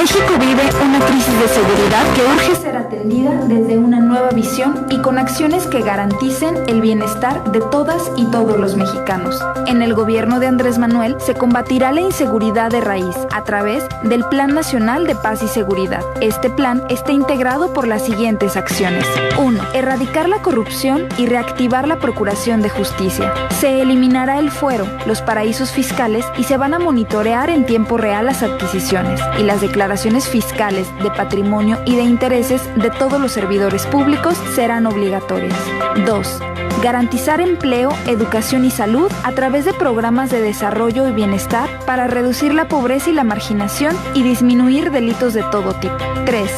México vive una crisis de seguridad que urge ser atendida desde una nueva visión y con acciones que garanticen el bienestar de todas y todos los mexicanos. En el gobierno de Andrés Manuel se combatirá la inseguridad de raíz a través del Plan Nacional de Paz y Seguridad. Este plan está integrado por las siguientes acciones. 1. Erradicar la corrupción y reactivar la procuración de justicia. Se eliminará el fuero, los paraísos fiscales y se van a monitorear en tiempo real las adquisiciones y las declaraciones fiscales de patrimonio y de intereses de todos los servidores públicos serán obligatorias. 2. Garantizar empleo, educación y salud a través de programas de desarrollo y bienestar para reducir la pobreza y la marginación y disminuir delitos de todo tipo. 3.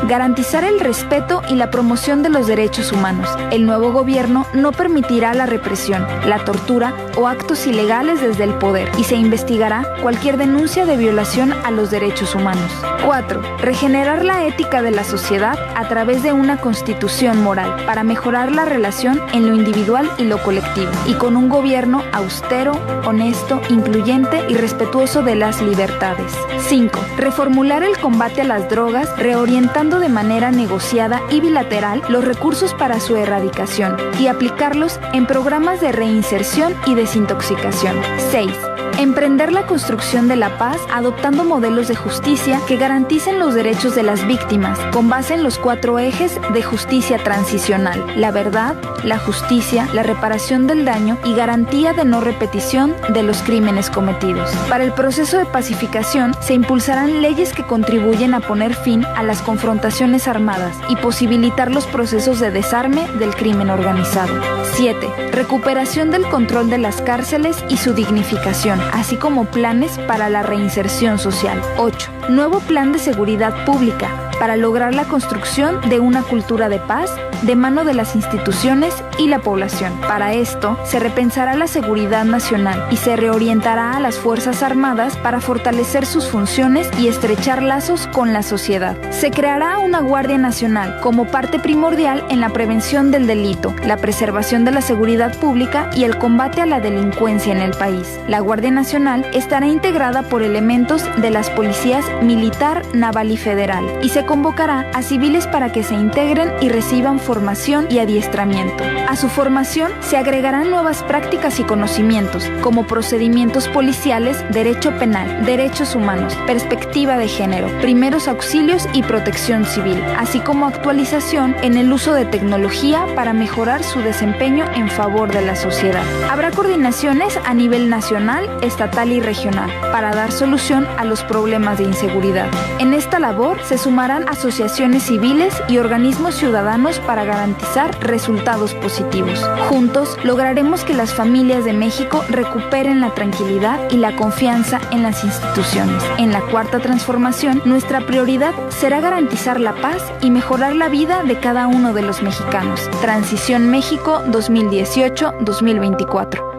Garantizar el respeto y la promoción de los derechos humanos. El nuevo gobierno no permitirá la represión, la tortura o actos ilegales desde el poder y se investigará cualquier denuncia de violación a los derechos humanos. 4. Regenerar la ética de la sociedad a través de una constitución moral para mejorar la relación en lo individual y lo colectivo y con un gobierno austero, honesto, incluyente y respetuoso de las libertades. 5. Reformular el combate a las drogas, reorientando de manera negociada y bilateral los recursos para su erradicación y aplicarlos en programas de reinserción y desintoxicación. 6. Emprender la construcción de la paz adoptando modelos de justicia que garanticen los derechos de las víctimas con base en los 4 ejes de justicia transicional: la verdad, la justicia, la reparación del daño y garantía de no repetición de los crímenes cometidos. Para el proceso de pacificación se impulsarán leyes que contribuyen a poner fin a las confrontaciones armadas y posibilitar los procesos de desarme del crimen organizado. 7. Recuperación del control de las cárceles y su dignificación, así como planes para la reinserción social. 8. Nuevo plan de seguridad pública para lograr la construcción de una cultura de paz de mano de las instituciones y la población. Para esto, se repensará la seguridad nacional y se reorientará a las Fuerzas Armadas para fortalecer sus funciones y estrechar lazos con la sociedad. Se creará una Guardia Nacional como parte primordial en la prevención del delito, la preservación de la seguridad pública y el combate a la delincuencia en el país. La Guardia Nacional estará integrada por elementos de las policías militar, naval y federal y se convocará a civiles para que se integren y reciban formación y adiestramiento. A su formación se agregarán nuevas prácticas y conocimientos como procedimientos policiales, derecho penal, derechos humanos, perspectiva de género, primeros auxilios y protección civil, así como actualización en el uso de tecnología para mejorar su desempeño en favor de la sociedad. Habrá coordinaciones a nivel nacional, estatal y regional para dar solución a los problemas de inseguridad. En esta labor se sumarán asociaciones civiles y organismos ciudadanos para garantizar resultados positivos. Juntos lograremos que las familias de México recuperen la tranquilidad y la confianza en las instituciones. En la Cuarta Transformación, nuestra prioridad será garantizar la paz y mejorar la vida de cada uno de los mexicanos. Transición México 2018-2024.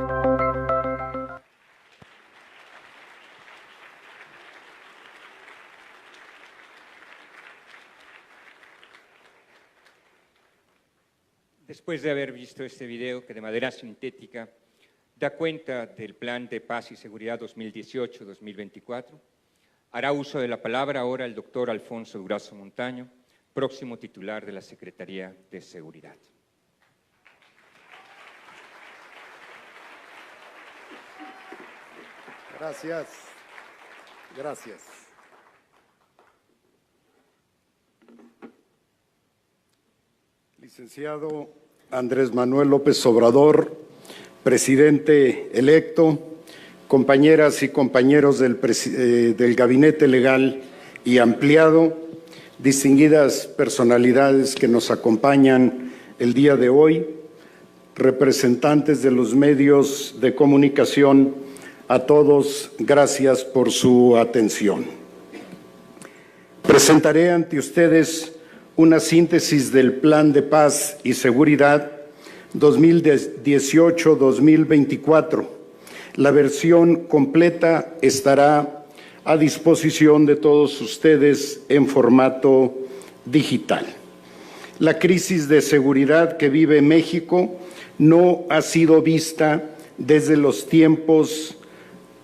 Después de haber visto este video que de manera sintética da cuenta del Plan de Paz y Seguridad 2018-2024, hará uso de la palabra ahora el doctor Alfonso Durazo Montaño, próximo titular de la Secretaría de Seguridad. Gracias. Gracias. Licenciado Andrés Manuel López Obrador, presidente electo, compañeras y compañeros del Gabinete Legal y Ampliado, distinguidas personalidades que nos acompañan el día de hoy, representantes de los medios de comunicación, a todos, gracias por su atención. Presentaré ante ustedes una síntesis del Plan de Paz y Seguridad 2018-2024. La versión completa estará a disposición de todos ustedes en formato digital. La crisis de seguridad que vive México no ha sido vista desde los tiempos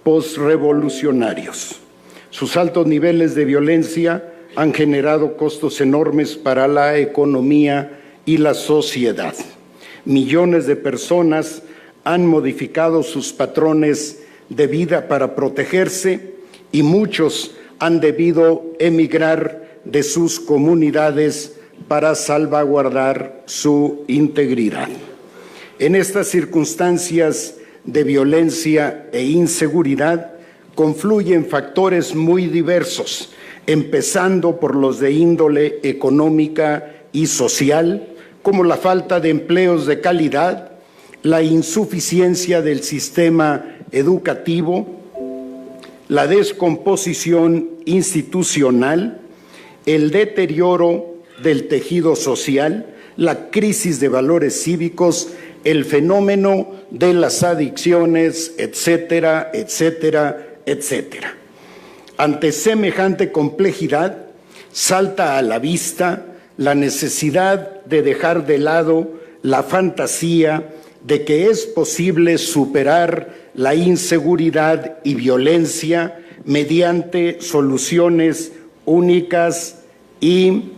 posrevolucionarios. Sus altos niveles de violencia han generado costos enormes para la economía y la sociedad. Millones de personas han modificado sus patrones de vida para protegerse y muchos han debido emigrar de sus comunidades para salvaguardar su integridad. En estas circunstancias de violencia e inseguridad confluyen factores muy diversos, empezando por los de índole económica y social, como la falta de empleos de calidad, la insuficiencia del sistema educativo, la descomposición institucional, el deterioro del tejido social, la crisis de valores cívicos, el fenómeno de las adicciones, etcétera, etcétera, etcétera. Ante semejante complejidad, salta a la vista la necesidad de dejar de lado la fantasía de que es posible superar la inseguridad y violencia mediante soluciones únicas y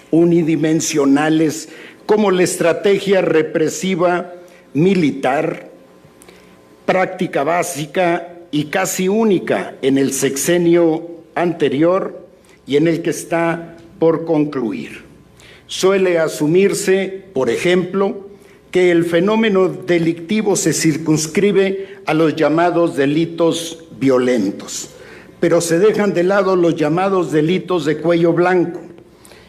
unidimensionales como la estrategia represiva militar, práctica básica y casi única en el sexenio anterior y en el que está por concluir. Suele asumirse, por ejemplo, que el fenómeno delictivo se circunscribe a los llamados delitos violentos, pero se dejan de lado los llamados delitos de cuello blanco.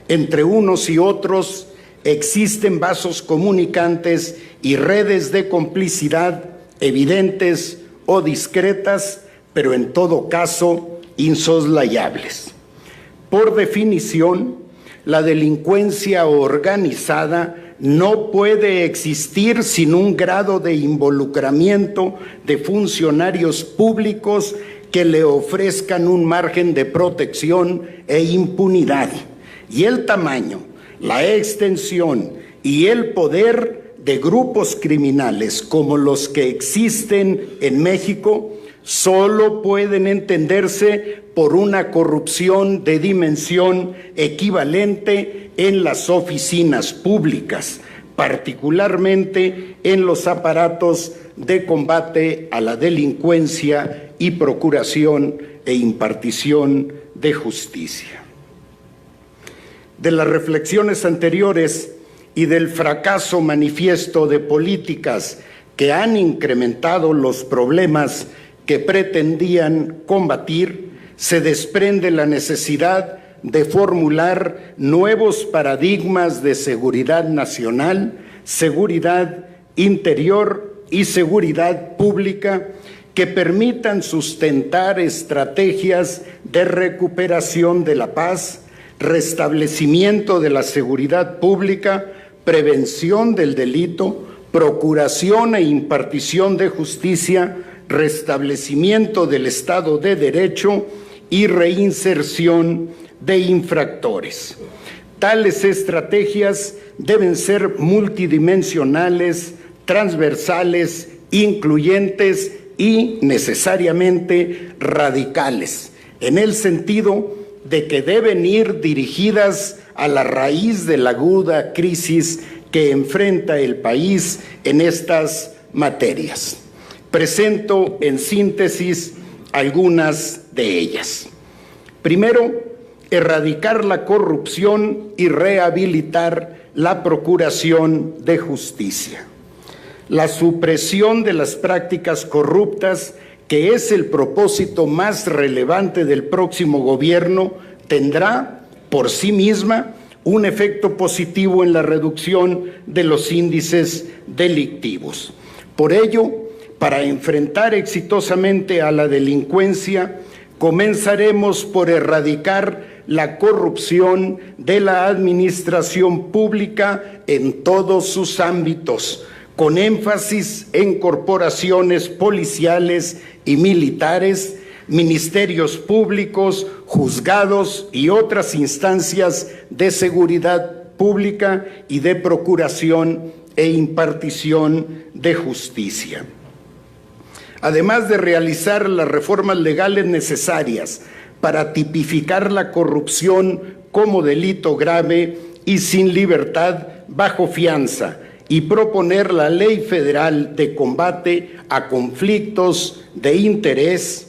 Entre unos y otros existen vasos comunicantes y redes de complicidad evidentes o discretas, pero en todo caso insoslayables. Por definición, la delincuencia organizada no puede existir sin un grado de involucramiento de funcionarios públicos que le ofrezcan un margen de protección e impunidad. Y el tamaño, la extensión y el poder de grupos criminales como los que existen en México solo pueden entenderse por una corrupción de dimensión equivalente en las oficinas públicas, particularmente en los aparatos de combate a la delincuencia y procuración e impartición de justicia. De las reflexiones anteriores y del fracaso manifiesto de políticas que han incrementado los problemas que pretendían combatir, se desprende la necesidad de formular nuevos paradigmas de seguridad nacional, seguridad interior y seguridad pública que permitan sustentar estrategias de recuperación de la paz, restablecimiento de la seguridad pública, prevención del delito, procuración e impartición de justicia, restablecimiento del Estado de Derecho y reinserción de infractores. Tales estrategias deben ser multidimensionales, transversales, incluyentes y necesariamente radicales, en el sentido de que deben ir dirigidas a la raíz de la aguda crisis que enfrenta el país en estas materias. Presento en síntesis algunas de ellas. Primero, erradicar la corrupción y rehabilitar la procuración de justicia. La supresión de las prácticas corruptas, que es el propósito más relevante del próximo gobierno, tendrá por sí misma un efecto positivo en la reducción de los índices delictivos. Por ello, para enfrentar exitosamente a la delincuencia, comenzaremos por erradicar la corrupción de la administración pública en todos sus ámbitos, con énfasis en corporaciones policiales y militares, ministerios públicos, juzgados y otras instancias de seguridad pública y de procuración e impartición de justicia. además de realizar las reformas legales necesarias para tipificar la corrupción como delito grave y sin libertad bajo fianza, y proponer la Ley Federal de Combate a Conflictos de Interés,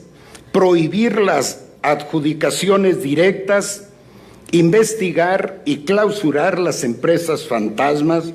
prohibir las adjudicaciones directas, investigar y clausurar las empresas fantasmas,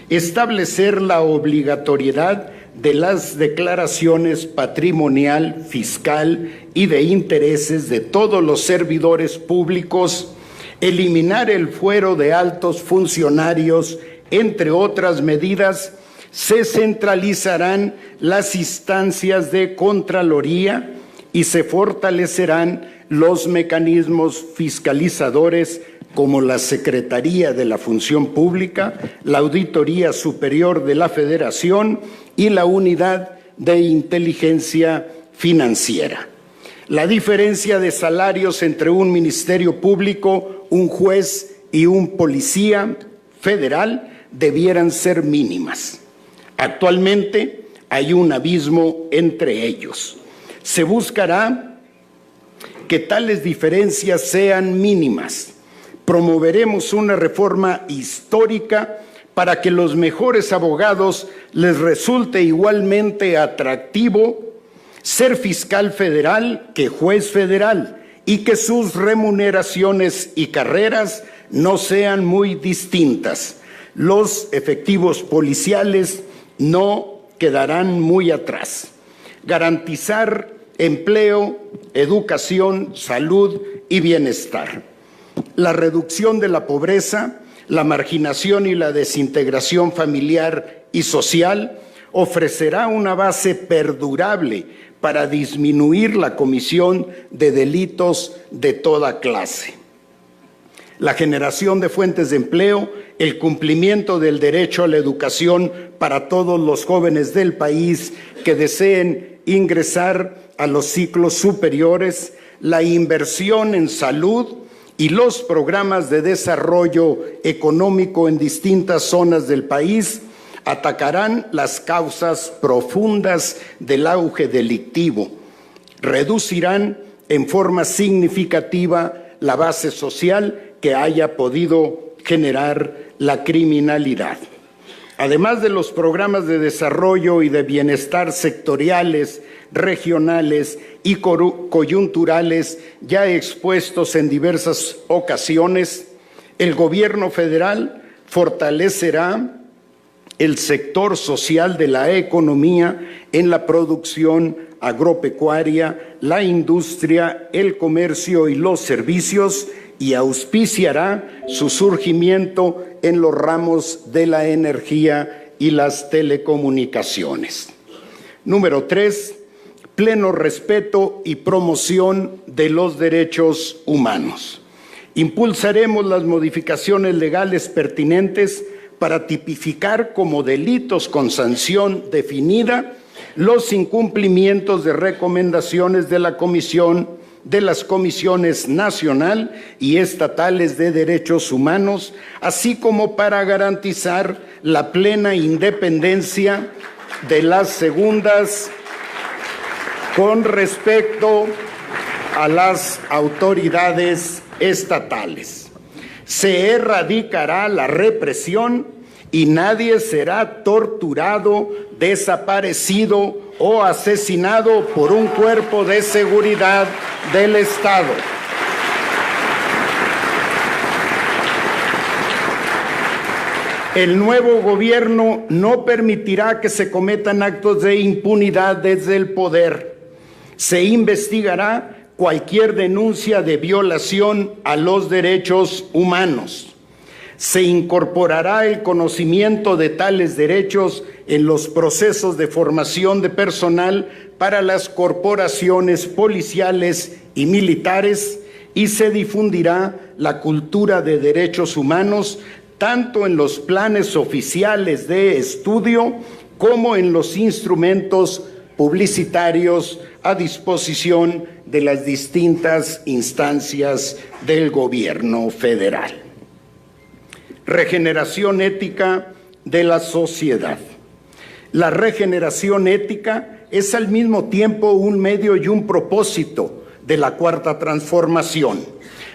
establecer la obligatoriedad de las declaraciones patrimonial, fiscal y de intereses de todos los servidores públicos, eliminar el fuero de altos funcionarios, entre otras medidas. Se centralizarán las instancias de Contraloría y se fortalecerán los mecanismos fiscalizadores como la Secretaría de la Función Pública, la Auditoría Superior de la Federación y la Unidad de Inteligencia Financiera. La diferencia de salarios entre un ministerio público, un juez y un policía federal debieran ser mínimas. Actualmente hay un abismo entre ellos. Se buscará que tales diferencias sean mínimas. Promoveremos una reforma histórica para que los mejores abogados les resulte igualmente atractivo ser fiscal federal que juez federal y que sus remuneraciones y carreras no sean muy distintas. Los efectivos policiales no quedarán muy atrás. Garantizar empleo, educación, salud y bienestar. La reducción de la pobreza, la marginación y la desintegración familiar y social ofrecerá una base perdurable para disminuir la comisión de delitos de toda clase. La generación de fuentes de empleo, el cumplimiento del derecho a la educación para todos los jóvenes del país que deseen ingresar a los ciclos superiores, la inversión en salud y los programas de desarrollo económico en distintas zonas del país atacarán las causas profundas del auge delictivo, reducirán en forma significativa la base social que haya podido generar la criminalidad. Además de los programas de desarrollo y de bienestar sectoriales, regionales y coyunturales ya expuestos en diversas ocasiones, el gobierno federal fortalecerá el sector social de la economía en la producción agropecuaria, la industria, el comercio y los servicios, y auspiciará su surgimiento en los ramos de la energía y las telecomunicaciones. Número 3, pleno respeto y promoción de los derechos humanos. Impulsaremos las modificaciones legales pertinentes para tipificar como delitos con sanción definida los incumplimientos de recomendaciones de la Comisión de las Comisiones Nacional y Estatales de Derechos Humanos, así como para garantizar la plena independencia de las segundas con respecto a las autoridades estatales. Se erradicará la represión y nadie será torturado, desaparecido o asesinado por un cuerpo de seguridad del Estado. El nuevo gobierno no permitirá que se cometan actos de impunidad desde el poder. Se investigará cualquier denuncia de violación a los derechos humanos. Se incorporará el conocimiento de tales derechos en los procesos de formación de personal para las corporaciones policiales y militares y se difundirá la cultura de derechos humanos tanto en los planes oficiales de estudio como en los instrumentos publicitarios a disposición de las distintas instancias del gobierno federal. Regeneración ética de la sociedad. La regeneración ética es al mismo tiempo un medio y un propósito de la Cuarta Transformación.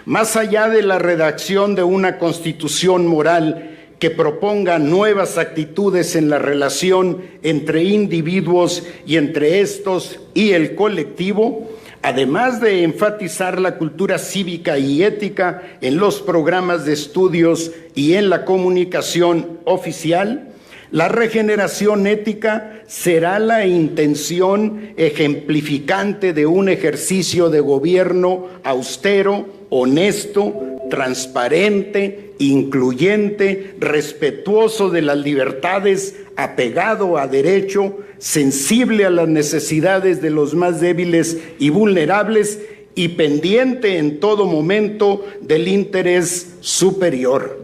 Más allá de la redacción de una constitución moral que proponga nuevas actitudes en la relación entre individuos y entre estos y el colectivo, además de enfatizar la cultura cívica y ética en los programas de estudios y en la comunicación oficial, la regeneración ética será la intención ejemplificante de un ejercicio de gobierno austero, honesto, transparente, incluyente, respetuoso de las libertades, apegado a derecho, sensible a las necesidades de los más débiles y vulnerables y pendiente en todo momento del interés superior.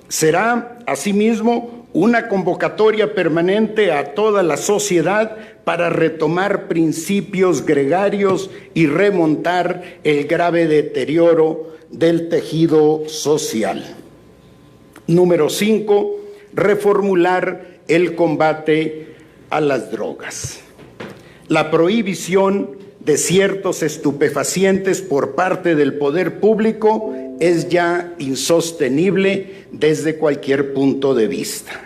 Será, asimismo, una convocatoria permanente a toda la sociedad para retomar principios gregarios y remontar el grave deterioro del tejido social. Número 5, reformular el combate a las drogas. La prohibición de ciertos estupefacientes por parte del poder público es ya insostenible desde cualquier punto de vista.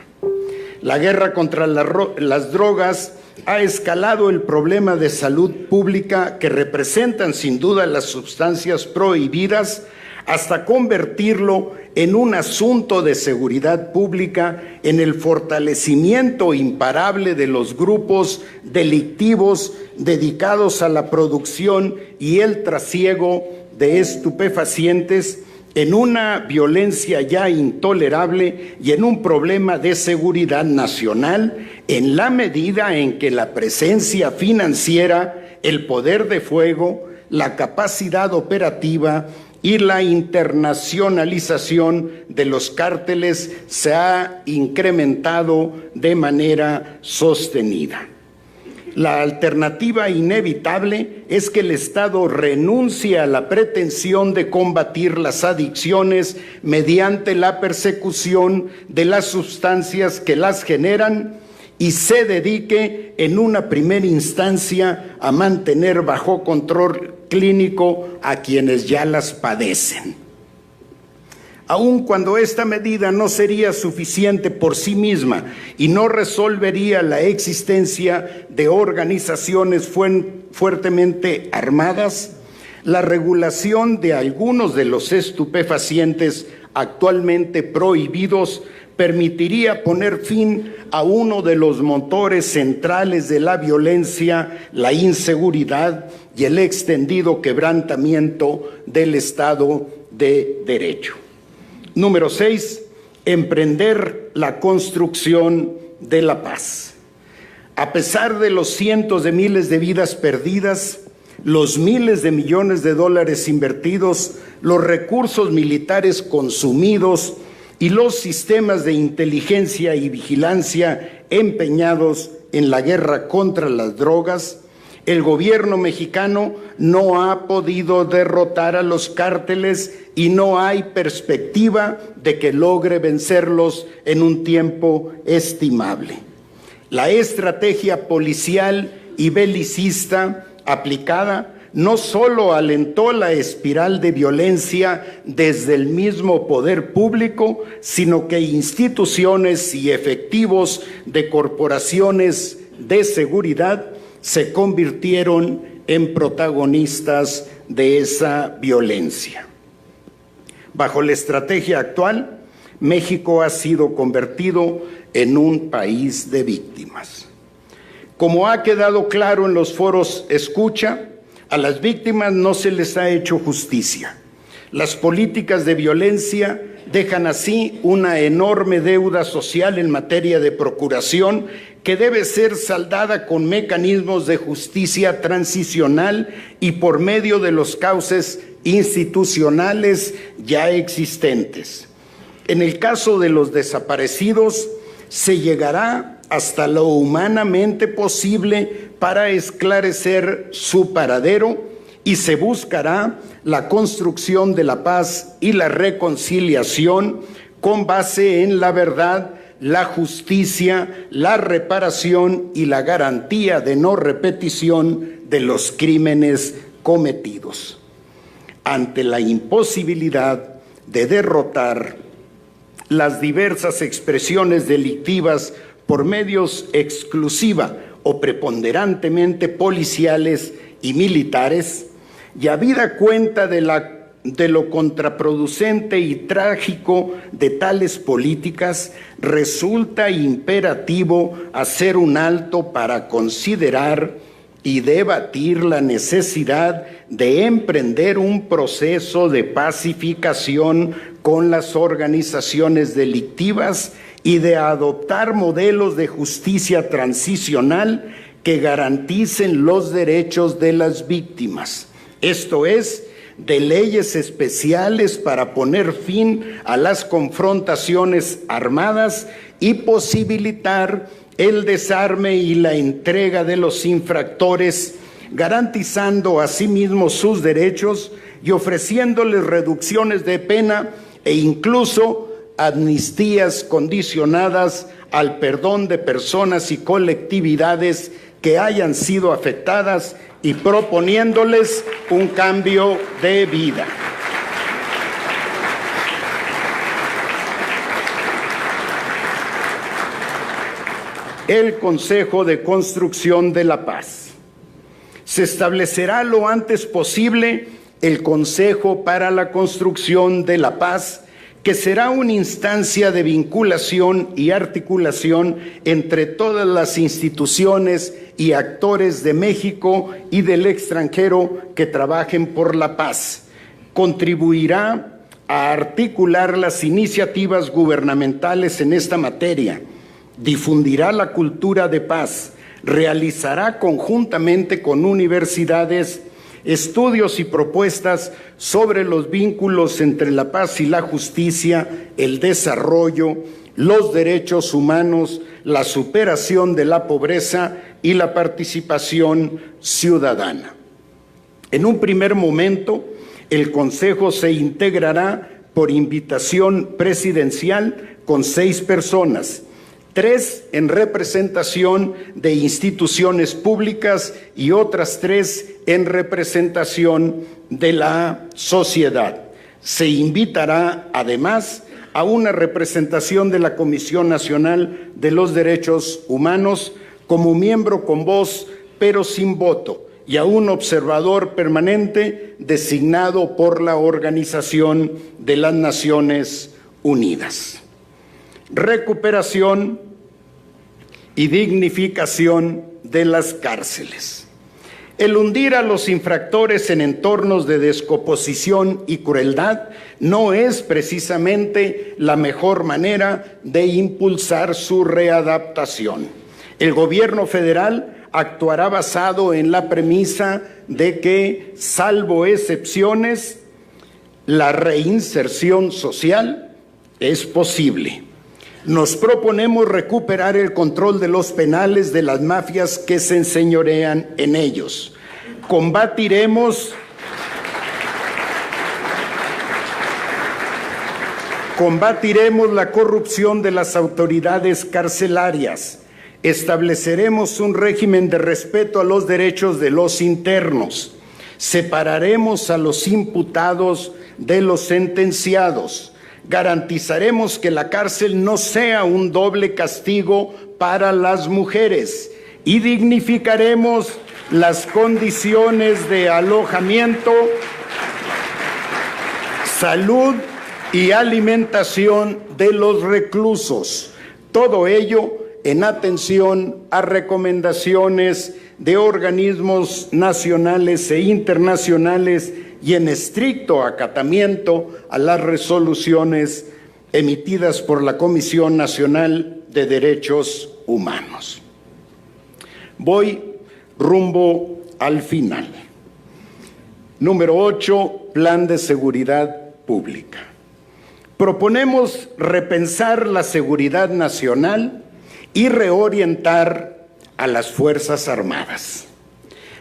La guerra contra las drogas ha escalado el problema de salud pública que representan sin duda las sustancias prohibidas hasta convertirlo en un asunto de seguridad pública, en el fortalecimiento imparable de los grupos delictivos dedicados a la producción y el trasiego de estupefacientes, en una violencia ya intolerable y en un problema de seguridad nacional, en la medida en que la presencia financiera, el poder de fuego, la capacidad operativa y la internacionalización de los cárteles se ha incrementado de manera sostenida. La alternativa inevitable es que el Estado renuncie a la pretensión de combatir las adicciones mediante la persecución de las sustancias que las generan y se dedique en una primera instancia a mantener bajo control clínico a quienes ya las padecen. Aun cuando esta medida no sería suficiente por sí misma y no resolvería la existencia de organizaciones fuertemente armadas, la regulación de algunos de los estupefacientes actualmente prohibidos permitiría poner fin a uno de los motores centrales de la violencia, la inseguridad y el extendido quebrantamiento del Estado de Derecho. Número 6, emprender la construcción de la paz. A pesar de los cientos de miles de vidas perdidas, los miles de millones de dólares invertidos, los recursos militares consumidos y los sistemas de inteligencia y vigilancia empeñados en la guerra contra las drogas, el gobierno mexicano no ha podido derrotar a los cárteles y no hay perspectiva de que logre vencerlos en un tiempo estimable. La estrategia policial y belicista aplicada no solo alentó la espiral de violencia desde el mismo poder público, sino que instituciones y efectivos de corporaciones de seguridad se convirtieron en protagonistas de esa violencia. Bajo la estrategia actual, México ha sido convertido en un país de víctimas. Como ha quedado claro en los foros escucha, a las víctimas no se les ha hecho justicia. Las políticas de violencia dejan así una enorme deuda social en materia de procuración que debe ser saldada con mecanismos de justicia transicional y por medio de los cauces institucionales ya existentes. En el caso de los desaparecidos, se llegará hasta lo humanamente posible para esclarecer su paradero y se buscará la construcción de la paz y la reconciliación con base en la verdad la justicia, la reparación y la garantía de no repetición de los crímenes cometidos. Ante la imposibilidad de derrotar las diversas expresiones delictivas por medios exclusiva o preponderantemente policiales y militares, y habida cuenta de lo contraproducente y trágico de tales políticas, resulta imperativo hacer un alto para considerar y debatir la necesidad de emprender un proceso de pacificación con las organizaciones delictivas y de adoptar modelos de justicia transicional que garanticen los derechos de las víctimas. Esto es, de leyes especiales para poner fin a las confrontaciones armadas y posibilitar el desarme y la entrega de los infractores, garantizando asimismo sus derechos y ofreciéndoles reducciones de pena e incluso amnistías condicionadas al perdón de personas y colectividades que hayan sido afectadas y proponiéndoles un cambio de vida. El Consejo de Construcción de la Paz. Se establecerá lo antes posible el Consejo para la Construcción de la Paz, que será una instancia de vinculación y articulación entre todas las instituciones y actores de México y del extranjero que trabajen por la paz. Contribuirá a articular las iniciativas gubernamentales en esta materia, difundirá la cultura de paz, realizará conjuntamente con universidades estudios y propuestas sobre los vínculos entre la paz y la justicia, el desarrollo, los derechos humanos, la superación de la pobreza y la participación ciudadana. En un primer momento, el Consejo se integrará por invitación presidencial con 6 personas, 3 en representación de instituciones públicas y otras 3 en representación de la sociedad. Se invitará además a una representación de la Comisión Nacional de los Derechos Humanos como miembro con voz pero sin voto y a un observador permanente designado por la Organización de las Naciones Unidas. Recuperación y dignificación de las cárceles. El hundir a los infractores en entornos de descomposición y crueldad no es precisamente la mejor manera de impulsar su readaptación. El gobierno federal actuará basado en la premisa de que, salvo excepciones, la reinserción social es posible. Nos proponemos recuperar el control de los penales de las mafias que se enseñorean en ellos. Combatiremos la corrupción de las autoridades carcelarias. Estableceremos un régimen de respeto a los derechos de los internos. Separaremos a los imputados de los sentenciados. Garantizaremos que la cárcel no sea un doble castigo para las mujeres y dignificaremos las condiciones de alojamiento, salud y alimentación de los reclusos. Todo ello en atención a recomendaciones de organismos nacionales e internacionales y en estricto acatamiento a las resoluciones emitidas por la Comisión Nacional de Derechos Humanos. Voy rumbo al final. Número 8, Plan de Seguridad Pública. Proponemos repensar la seguridad nacional y reorientar a las Fuerzas Armadas.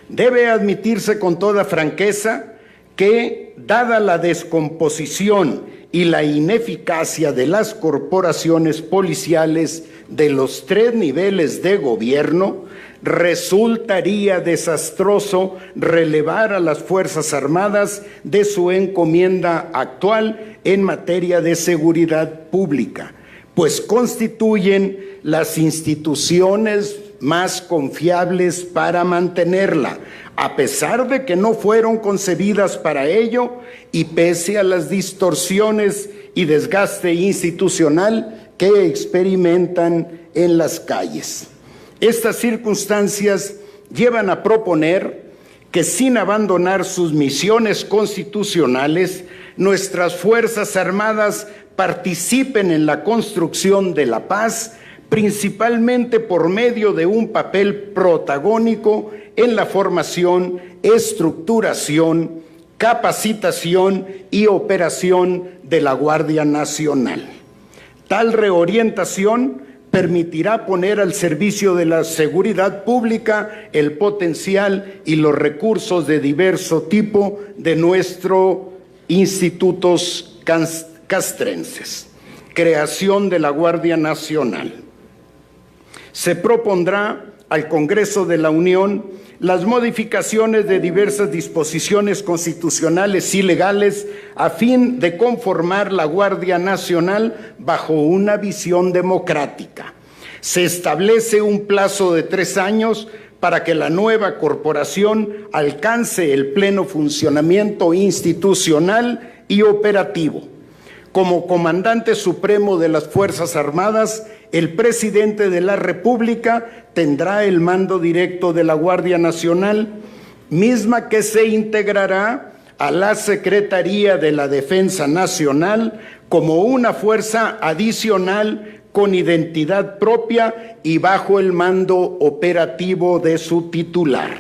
Debe admitirse con toda franqueza que, dada la descomposición y la ineficacia de las corporaciones policiales de los 3 niveles de gobierno, resultaría desastroso relevar a las Fuerzas Armadas de su encomienda actual en materia de seguridad pública, pues constituyen las instituciones más confiables para mantenerla, a pesar de que no fueron concebidas para ello y pese a las distorsiones y desgaste institucional que experimentan en las calles. Estas circunstancias llevan a proponer que, sin abandonar sus misiones constitucionales, nuestras Fuerzas Armadas participen en la construcción de la paz, principalmente por medio de un papel protagónico en la formación, estructuración, capacitación y operación de la Guardia Nacional. Tal reorientación permitirá poner al servicio de la seguridad pública el potencial y los recursos de diverso tipo de nuestros institutos castrenses. Creación de la Guardia Nacional. Se propondrá al Congreso de la Unión las modificaciones de diversas disposiciones constitucionales y legales a fin de conformar la Guardia Nacional bajo una visión democrática. Se establece un plazo de 3 años para que la nueva corporación alcance el pleno funcionamiento institucional y operativo. Como comandante supremo de las Fuerzas Armadas, el presidente de la República tendrá el mando directo de la Guardia Nacional, misma que se integrará a la Secretaría de la Defensa Nacional como una fuerza adicional con identidad propia y bajo el mando operativo de su titular.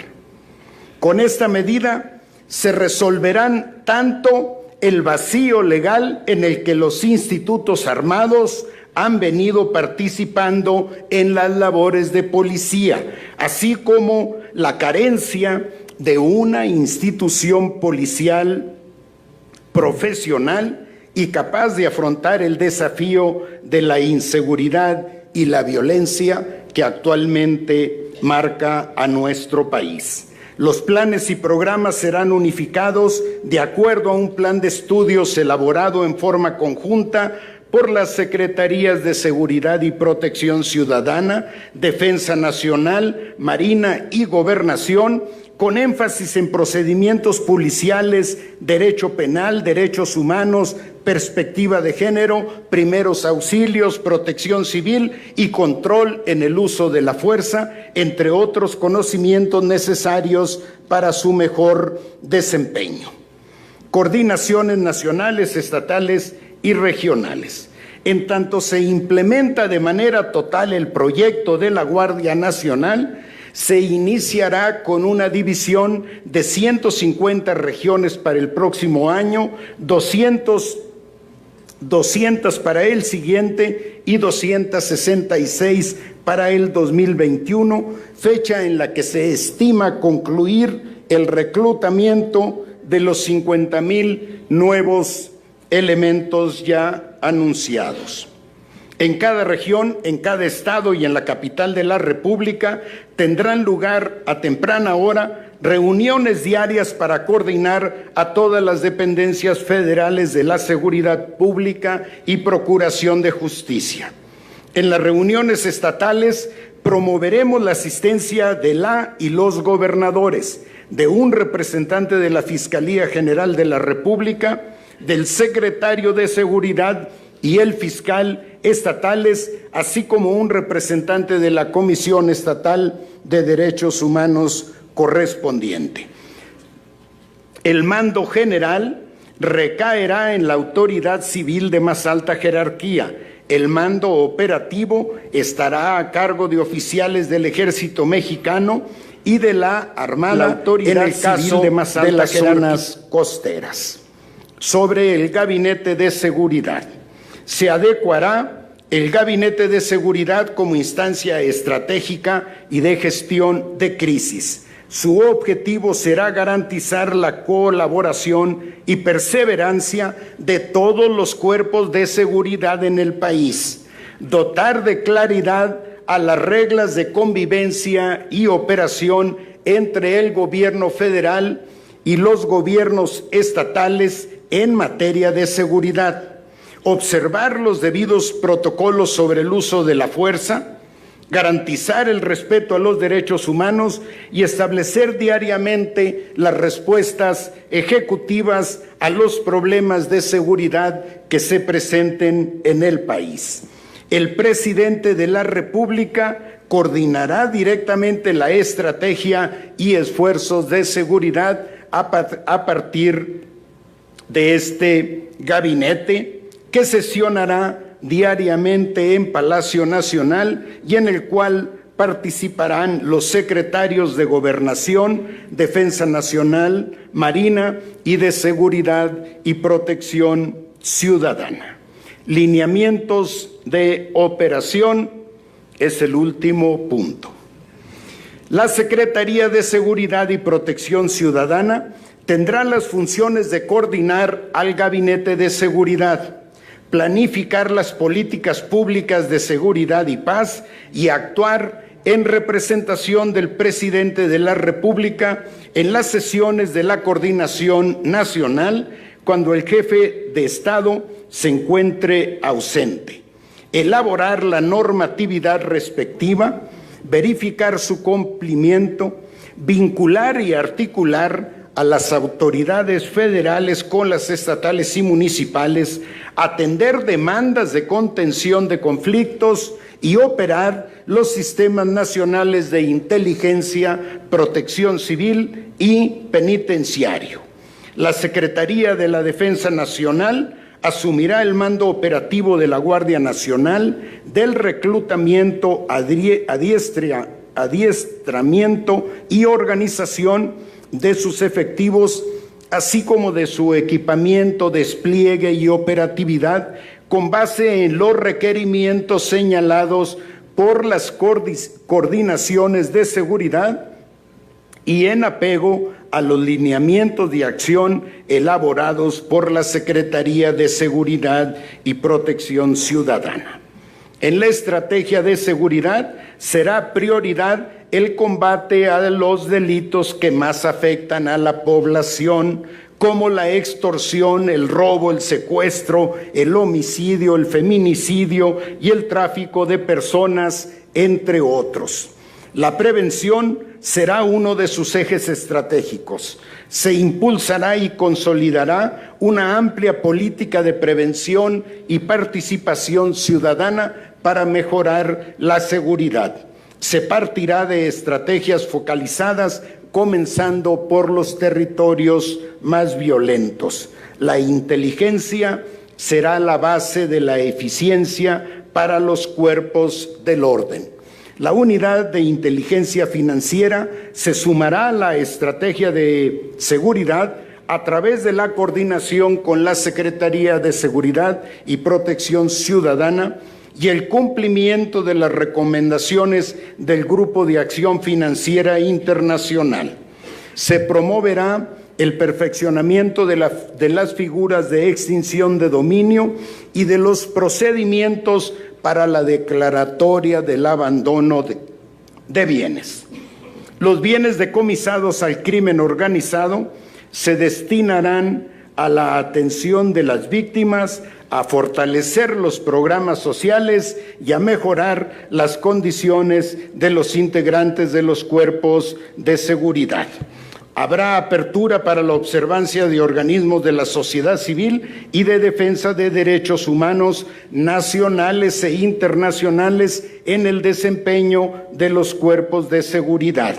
Con esta medida se resolverán tanto el vacío legal en el que los institutos armados han venido participando en las labores de policía, así como la carencia de una institución policial profesional y capaz de afrontar el desafío de la inseguridad y la violencia que actualmente marca a nuestro país. Los planes y programas serán unificados de acuerdo a un plan de estudios elaborado en forma conjunta por las Secretarías de Seguridad y Protección Ciudadana, Defensa Nacional, Marina y Gobernación, con énfasis en procedimientos policiales, derecho penal, derechos humanos, perspectiva de género, primeros auxilios, protección civil y control en el uso de la fuerza, entre otros conocimientos necesarios para su mejor desempeño. Coordinaciones nacionales, estatales y regionales. En tanto se implementa de manera total el proyecto de la Guardia Nacional, se iniciará con una división de 150 regiones para el próximo año, 200 para el siguiente y 266 para el 2021, fecha en la que se estima concluir el reclutamiento de los 50,000 nuevos elementos ya anunciados. En cada región, en cada estado y en la capital de la República tendrán lugar a temprana hora reuniones diarias para coordinar a todas las dependencias federales de la seguridad pública y procuración de justicia. En las reuniones estatales promoveremos la asistencia de la y los gobernadores, de un representante de la Fiscalía General de la República, del secretario de Seguridad y el fiscal estatales, así como un representante de la Comisión Estatal de Derechos Humanos correspondiente. El mando general recaerá en la autoridad civil de más alta jerarquía. El mando operativo estará a cargo de oficiales del Ejército Mexicano y de la Armada, la autoridad en el caso de más alta las zonas costeras. Sobre el Gabinete de Seguridad. Se adecuará el Gabinete de Seguridad como instancia estratégica y de gestión de crisis, Su objetivo será garantizar la colaboración y perseverancia de todos los cuerpos de seguridad en el país, dotar de claridad a las reglas de convivencia y operación entre el gobierno federal y los gobiernos estatales en materia de seguridad, observar los debidos protocolos sobre el uso de la fuerza, garantizar el respeto a los derechos humanos y establecer diariamente las respuestas ejecutivas a los problemas de seguridad que se presenten en el país. El presidente de la República coordinará directamente la estrategia y esfuerzos de seguridad a partir de este gabinete, que sesionará diariamente en Palacio Nacional y en el cual participarán los secretarios de Gobernación, Defensa Nacional, Marina y de Seguridad y Protección Ciudadana. Lineamientos de operación es el último punto. La Secretaría de Seguridad y Protección Ciudadana tendrá las funciones de coordinar al Gabinete de Seguridad, planificar las políticas públicas de seguridad y paz y actuar en representación del presidente de la República en las sesiones de la Coordinación Nacional cuando el jefe de Estado se encuentre ausente, elaborar la normatividad respectiva, verificar su cumplimiento, vincular y articular a las autoridades federales con las estatales y municipales, atender demandas de contención de conflictos y operar los sistemas nacionales de inteligencia, protección civil y penitenciario. La Secretaría de la Defensa Nacional asumirá el mando operativo de la Guardia Nacional, del reclutamiento, adiestramiento y organización de sus efectivos, así como de su equipamiento, despliegue y operatividad, con base en los requerimientos señalados por las coordinaciones de seguridad y en apego a los lineamientos de acción elaborados por la Secretaría de Seguridad y Protección Ciudadana. En la estrategia de seguridad será prioridad el combate a los delitos que más afectan a la población, como la extorsión, el robo, el secuestro, el homicidio, el feminicidio y el tráfico de personas, entre otros. La prevención será uno de sus ejes estratégicos. Se impulsará y consolidará una amplia política de prevención y participación ciudadana para mejorar la seguridad. Se partirá de estrategias focalizadas, comenzando por los territorios más violentos. La inteligencia será la base de la eficiencia para los cuerpos del orden. La unidad de inteligencia financiera se sumará a la estrategia de seguridad a través de la coordinación con la Secretaría de Seguridad y Protección Ciudadana y el cumplimiento de las recomendaciones del Grupo de Acción Financiera Internacional. Se promoverá el perfeccionamiento de las figuras de extinción de dominio y de los procedimientos para la declaratoria del abandono de bienes. Los bienes decomisados al crimen organizado se destinarán a la atención de las víctimas, a fortalecer los programas sociales y a mejorar las condiciones de los integrantes de los cuerpos de seguridad. Habrá apertura para la observancia de organismos de la sociedad civil y de defensa de derechos humanos nacionales e internacionales en el desempeño de los cuerpos de seguridad.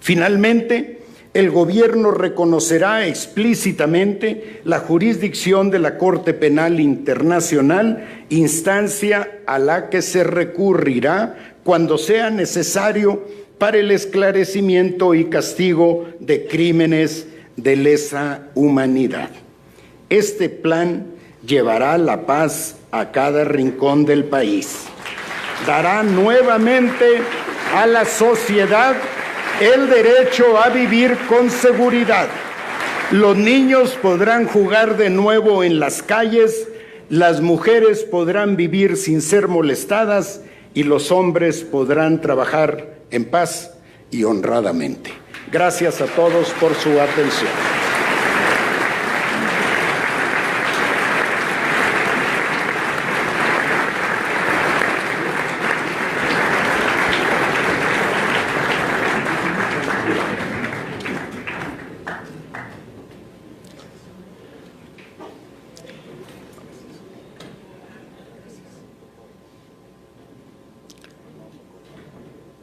Finalmente, el gobierno reconocerá explícitamente la jurisdicción de la Corte Penal Internacional, instancia a la que se recurrirá cuando sea necesario para el esclarecimiento y castigo de crímenes de lesa humanidad. Este plan llevará la paz a cada rincón del país. Dará nuevamente a la sociedad el derecho a vivir con seguridad. Los niños podrán jugar de nuevo en las calles, las mujeres podrán vivir sin ser molestadas y los hombres podrán trabajar en paz y honradamente. Gracias a todos por su atención.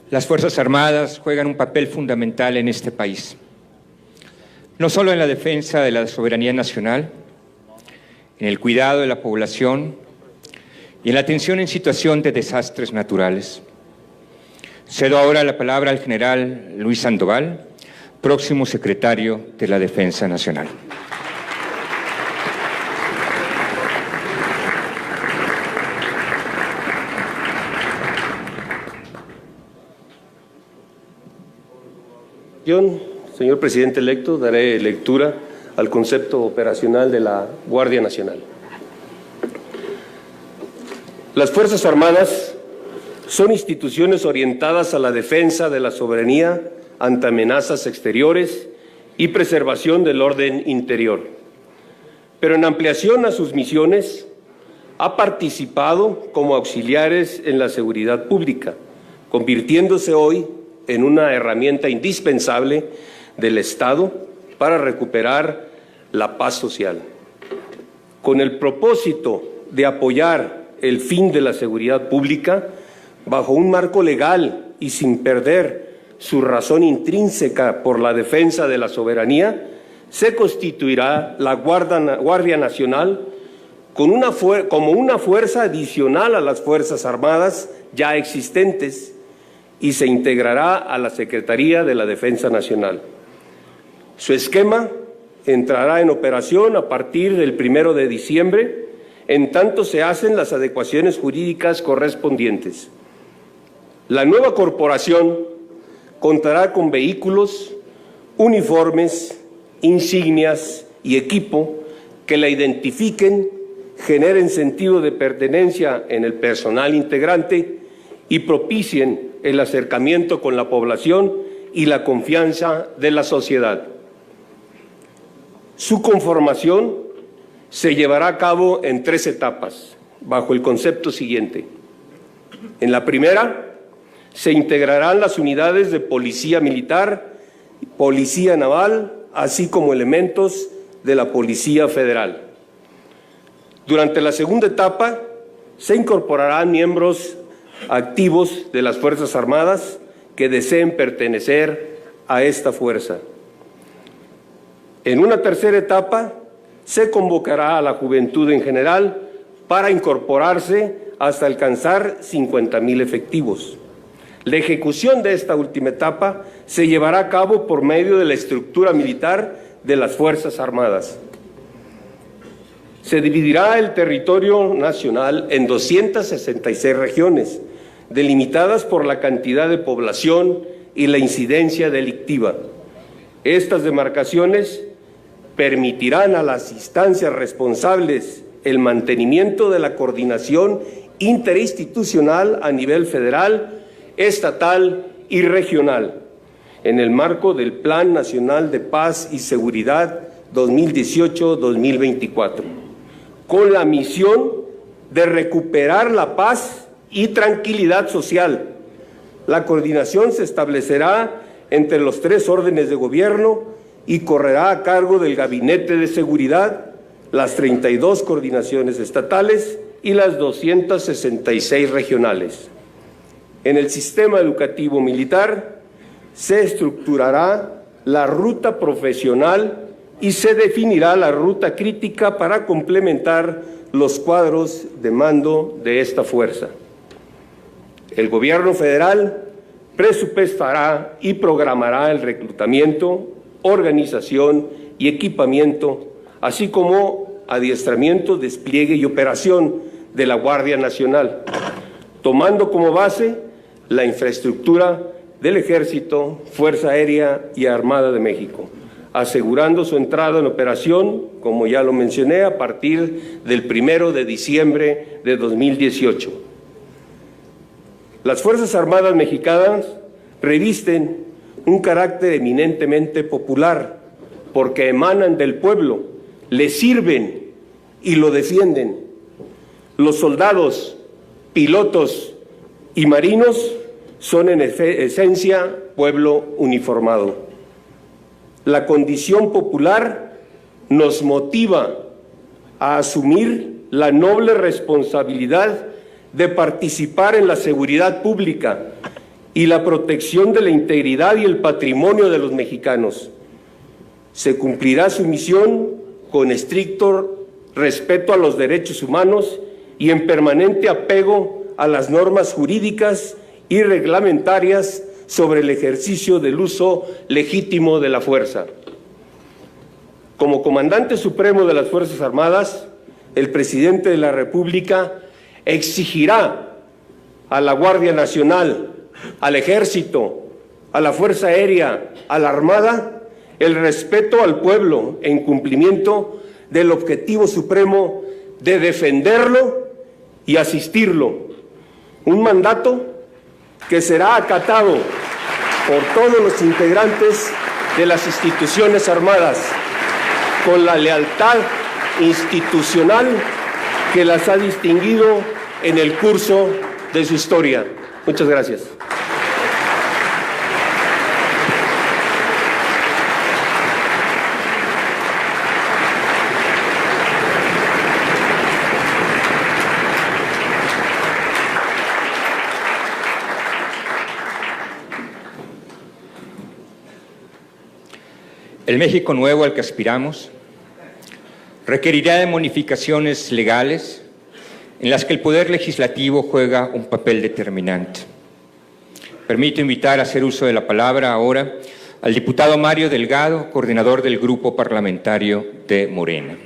Las Fuerzas Armadas juegan un papel fundamental en este país, no solo en la defensa de la soberanía nacional, en el cuidado de la población y en la atención en situación de desastres naturales. Cedo ahora la palabra al general Luis Sandoval, próximo secretario de la Defensa Nacional. Señor presidente electo, daré lectura al concepto operacional de la Guardia Nacional. Las Fuerzas Armadas son instituciones orientadas a la defensa de la soberanía ante amenazas exteriores y preservación del orden interior. Pero en ampliación a sus misiones, ha participado como auxiliares en la seguridad pública, convirtiéndose hoy en una herramienta indispensable del Estado para recuperar la paz social. Con el propósito de apoyar el fin de la seguridad pública, bajo un marco legal y sin perder su razón intrínseca por la defensa de la soberanía, se constituirá la Guardia Nacional como una fuerza adicional a las Fuerzas Armadas ya existentes y se integrará a la Secretaría de la Defensa Nacional. Su esquema entrará en operación a partir del 1 de diciembre, en tanto se hacen las adecuaciones jurídicas correspondientes. La nueva corporación contará con vehículos, uniformes, insignias y equipo que la identifiquen, generen sentido de pertenencia en el personal integrante y propicien el acercamiento con la población y la confianza de la sociedad. Su conformación se llevará a cabo en 3 etapas, bajo el concepto siguiente. En la primera, se integrarán las unidades de policía militar, policía naval, así como elementos de la Policía Federal. Durante la segunda etapa, se incorporarán miembros activos de las Fuerzas Armadas que deseen pertenecer a esta fuerza. En una tercera etapa, se convocará a la juventud en general para incorporarse hasta alcanzar 50,000 efectivos. La ejecución de esta última etapa se llevará a cabo por medio de la estructura militar de las Fuerzas Armadas. Se dividirá el territorio nacional en 266 regiones, delimitadas por la cantidad de población y la incidencia delictiva. Estas demarcaciones permitirán a las instancias responsables el mantenimiento de la coordinación interinstitucional a nivel federal, estatal y regional, en el marco del Plan Nacional de Paz y Seguridad 2018-2024, con la misión de recuperar la paz y tranquilidad social. La coordinación se establecerá entre los 3 órdenes de gobierno y correrá a cargo del Gabinete de Seguridad, las 32 coordinaciones estatales y las 266 regionales. En el sistema educativo militar se estructurará la ruta profesional y se definirá la ruta crítica para complementar los cuadros de mando de esta fuerza. El gobierno federal presupuestará y programará el reclutamiento, organización y equipamiento, así como adiestramiento, despliegue y operación de la Guardia Nacional, tomando como base la infraestructura del Ejército, Fuerza Aérea y Armada de México, asegurando su entrada en operación, como ya lo mencioné, a partir del 1 de diciembre de 2018. Las Fuerzas Armadas mexicanas revisten un carácter eminentemente popular porque emanan del pueblo, le sirven y lo defienden. Los soldados, pilotos y marinos son en esencia pueblo uniformado. La condición popular nos motiva a asumir la noble responsabilidad de participar en la seguridad pública y la protección de la integridad y el patrimonio de los mexicanos. Se cumplirá su misión con estricto respeto a los derechos humanos y en permanente apego a las normas jurídicas y reglamentarias sobre el ejercicio del uso legítimo de la fuerza. Como comandante supremo de las Fuerzas Armadas, el presidente de la República exigirá a la Guardia Nacional, al Ejército, a la Fuerza Aérea, a la Armada, el respeto al pueblo en cumplimiento del objetivo supremo de defenderlo y asistirlo. Un mandato que será acatado por todos los integrantes de las instituciones armadas, con la lealtad institucional que las ha distinguido en el curso de su historia. Muchas gracias. El México nuevo al que aspiramos requerirá de modificaciones legales en las que el Poder Legislativo juega un papel determinante. Permito invitar a hacer uso de la palabra ahora al diputado Mario Delgado, coordinador del Grupo Parlamentario de Morena.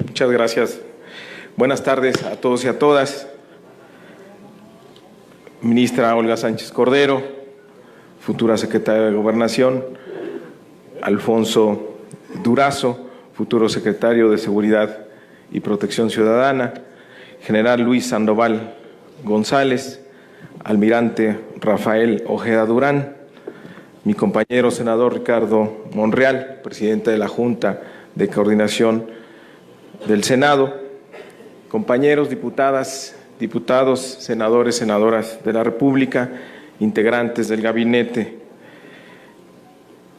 Muchas gracias. Buenas tardes a todos y a todas. Ministra Olga Sánchez Cordero, futura secretaria de Gobernación, Alfonso Durazo, futuro secretario de Seguridad y Protección Ciudadana, General Luis Sandoval González, Almirante Rafael Ojeda Durán, mi compañero senador Ricardo Monreal, presidente de la Junta de Coordinación del Senado, compañeros diputadas, diputados, senadores, senadoras de la República, integrantes del gabinete,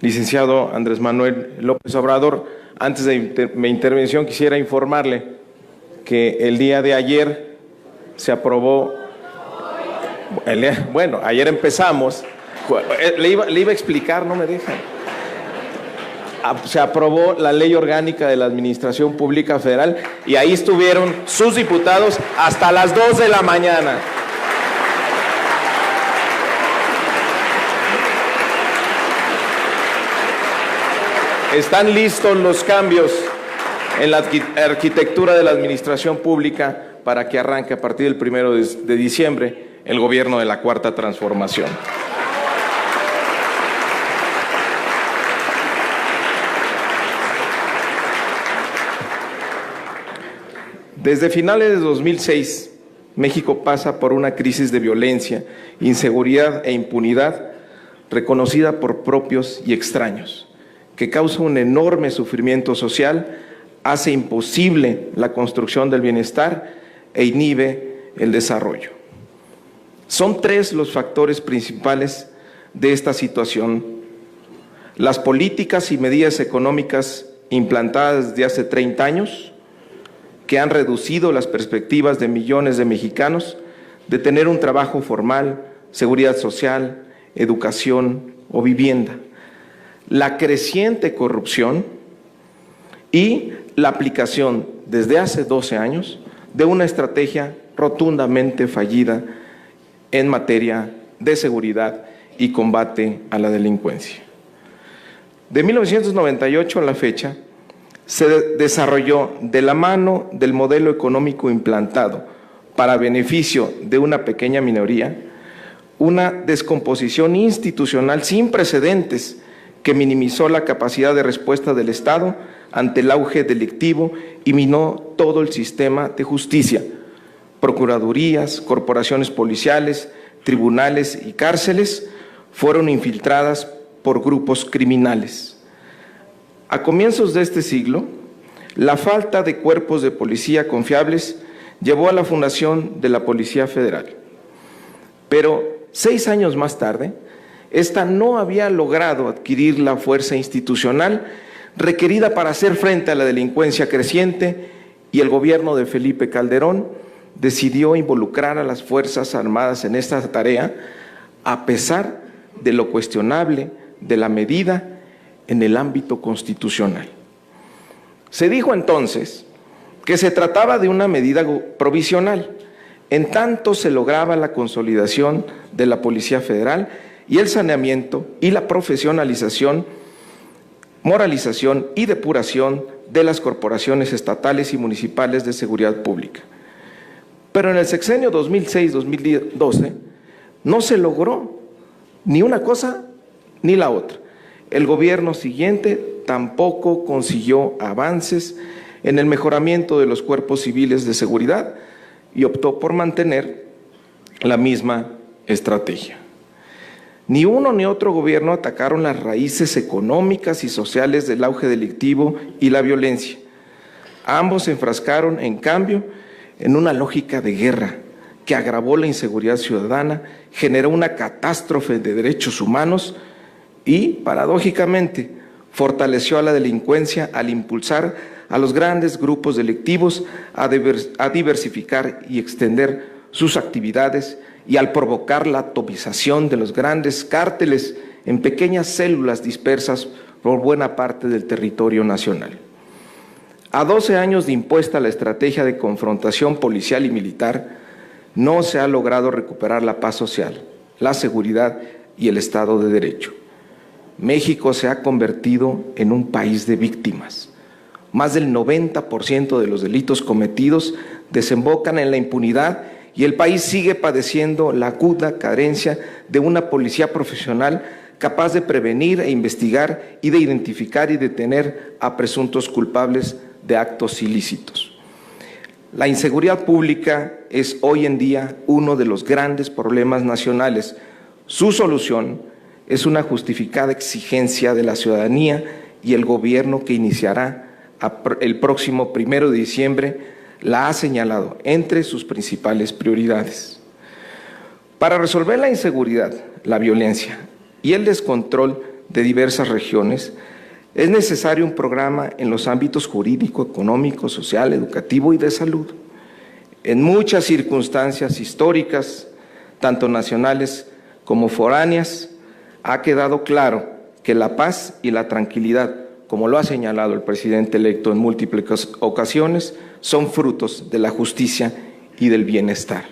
licenciado Andrés Manuel López Obrador. Antes de mi intervención quisiera informarle que el día de ayer se aprobó, bueno, ayer empezamos, le iba a explicar, no me dejan. Se aprobó la Ley Orgánica de la Administración Pública Federal y ahí estuvieron sus diputados hasta las 2 de la mañana. Están listos los cambios en la arquitectura de la Administración Pública para que arranque a partir del 1 de diciembre el gobierno de la Cuarta Transformación. Desde finales de 2006, México pasa por una crisis de violencia, inseguridad e impunidad reconocida por propios y extraños, que causa un enorme sufrimiento social, hace imposible la construcción del bienestar e inhibe el desarrollo. Son tres los factores principales de esta situación: las políticas y medidas económicas implantadas desde hace 30 años, que han reducido las perspectivas de millones de mexicanos de tener un trabajo formal, seguridad social, educación o vivienda, la creciente corrupción y la aplicación desde hace 12 años de una estrategia rotundamente fallida en materia de seguridad y combate a la delincuencia. De 1998 a la fecha, se desarrolló de la mano del modelo económico implantado para beneficio de una pequeña minoría, una descomposición institucional sin precedentes que minimizó la capacidad de respuesta del Estado ante el auge delictivo y minó todo el sistema de justicia, procuradurías, corporaciones policiales, tribunales y cárceles fueron infiltradas por grupos criminales. A comienzos de este siglo, la falta de cuerpos de policía confiables llevó a la fundación de la Policía Federal. Pero 6 años más tarde, esta no había logrado adquirir la fuerza institucional requerida para hacer frente a la delincuencia creciente y el gobierno de Felipe Calderón decidió involucrar a las Fuerzas Armadas en esta tarea a pesar de lo cuestionable de la medida en el ámbito constitucional. Se dijo entonces que se trataba de una medida provisional, en tanto se lograba la consolidación de la Policía Federal y el saneamiento y la profesionalización, moralización y depuración de las corporaciones estatales y municipales de seguridad pública. Pero en el sexenio 2006-2012 no se logró ni una cosa ni la otra. El gobierno siguiente tampoco consiguió avances en el mejoramiento de los cuerpos civiles de seguridad y optó por mantener la misma estrategia. Ni uno ni otro gobierno atacaron las raíces económicas y sociales del auge delictivo y la violencia. Ambos se enfrascaron, en cambio, en una lógica de guerra que agravó la inseguridad ciudadana, generó una catástrofe de derechos humanos y, paradójicamente, fortaleció a la delincuencia al impulsar a los grandes grupos delictivos a diversificar y extender sus actividades y al provocar la atomización de los grandes cárteles en pequeñas células dispersas por buena parte del territorio nacional. A 12 años de impuesta la estrategia de confrontación policial y militar, no se ha logrado recuperar la paz social, la seguridad y el Estado de Derecho. México se ha convertido en un país de víctimas. Más del 90% de los delitos cometidos desembocan en la impunidad y el país sigue padeciendo la aguda carencia de una policía profesional capaz de prevenir e investigar y de identificar y detener a presuntos culpables de actos ilícitos. La inseguridad pública es hoy en día uno de los grandes problemas nacionales. Su solución es una justificada exigencia de la ciudadanía y el gobierno que iniciará el próximo 1 de diciembre la ha señalado entre sus principales prioridades. Para resolver la inseguridad, la violencia y el descontrol de diversas regiones, es necesario un programa en los ámbitos jurídico, económico, social, educativo y de salud. En muchas circunstancias históricas, tanto nacionales como foráneas, ha quedado claro que la paz y la tranquilidad, como lo ha señalado el presidente electo en múltiples ocasiones, son frutos de la justicia y del bienestar.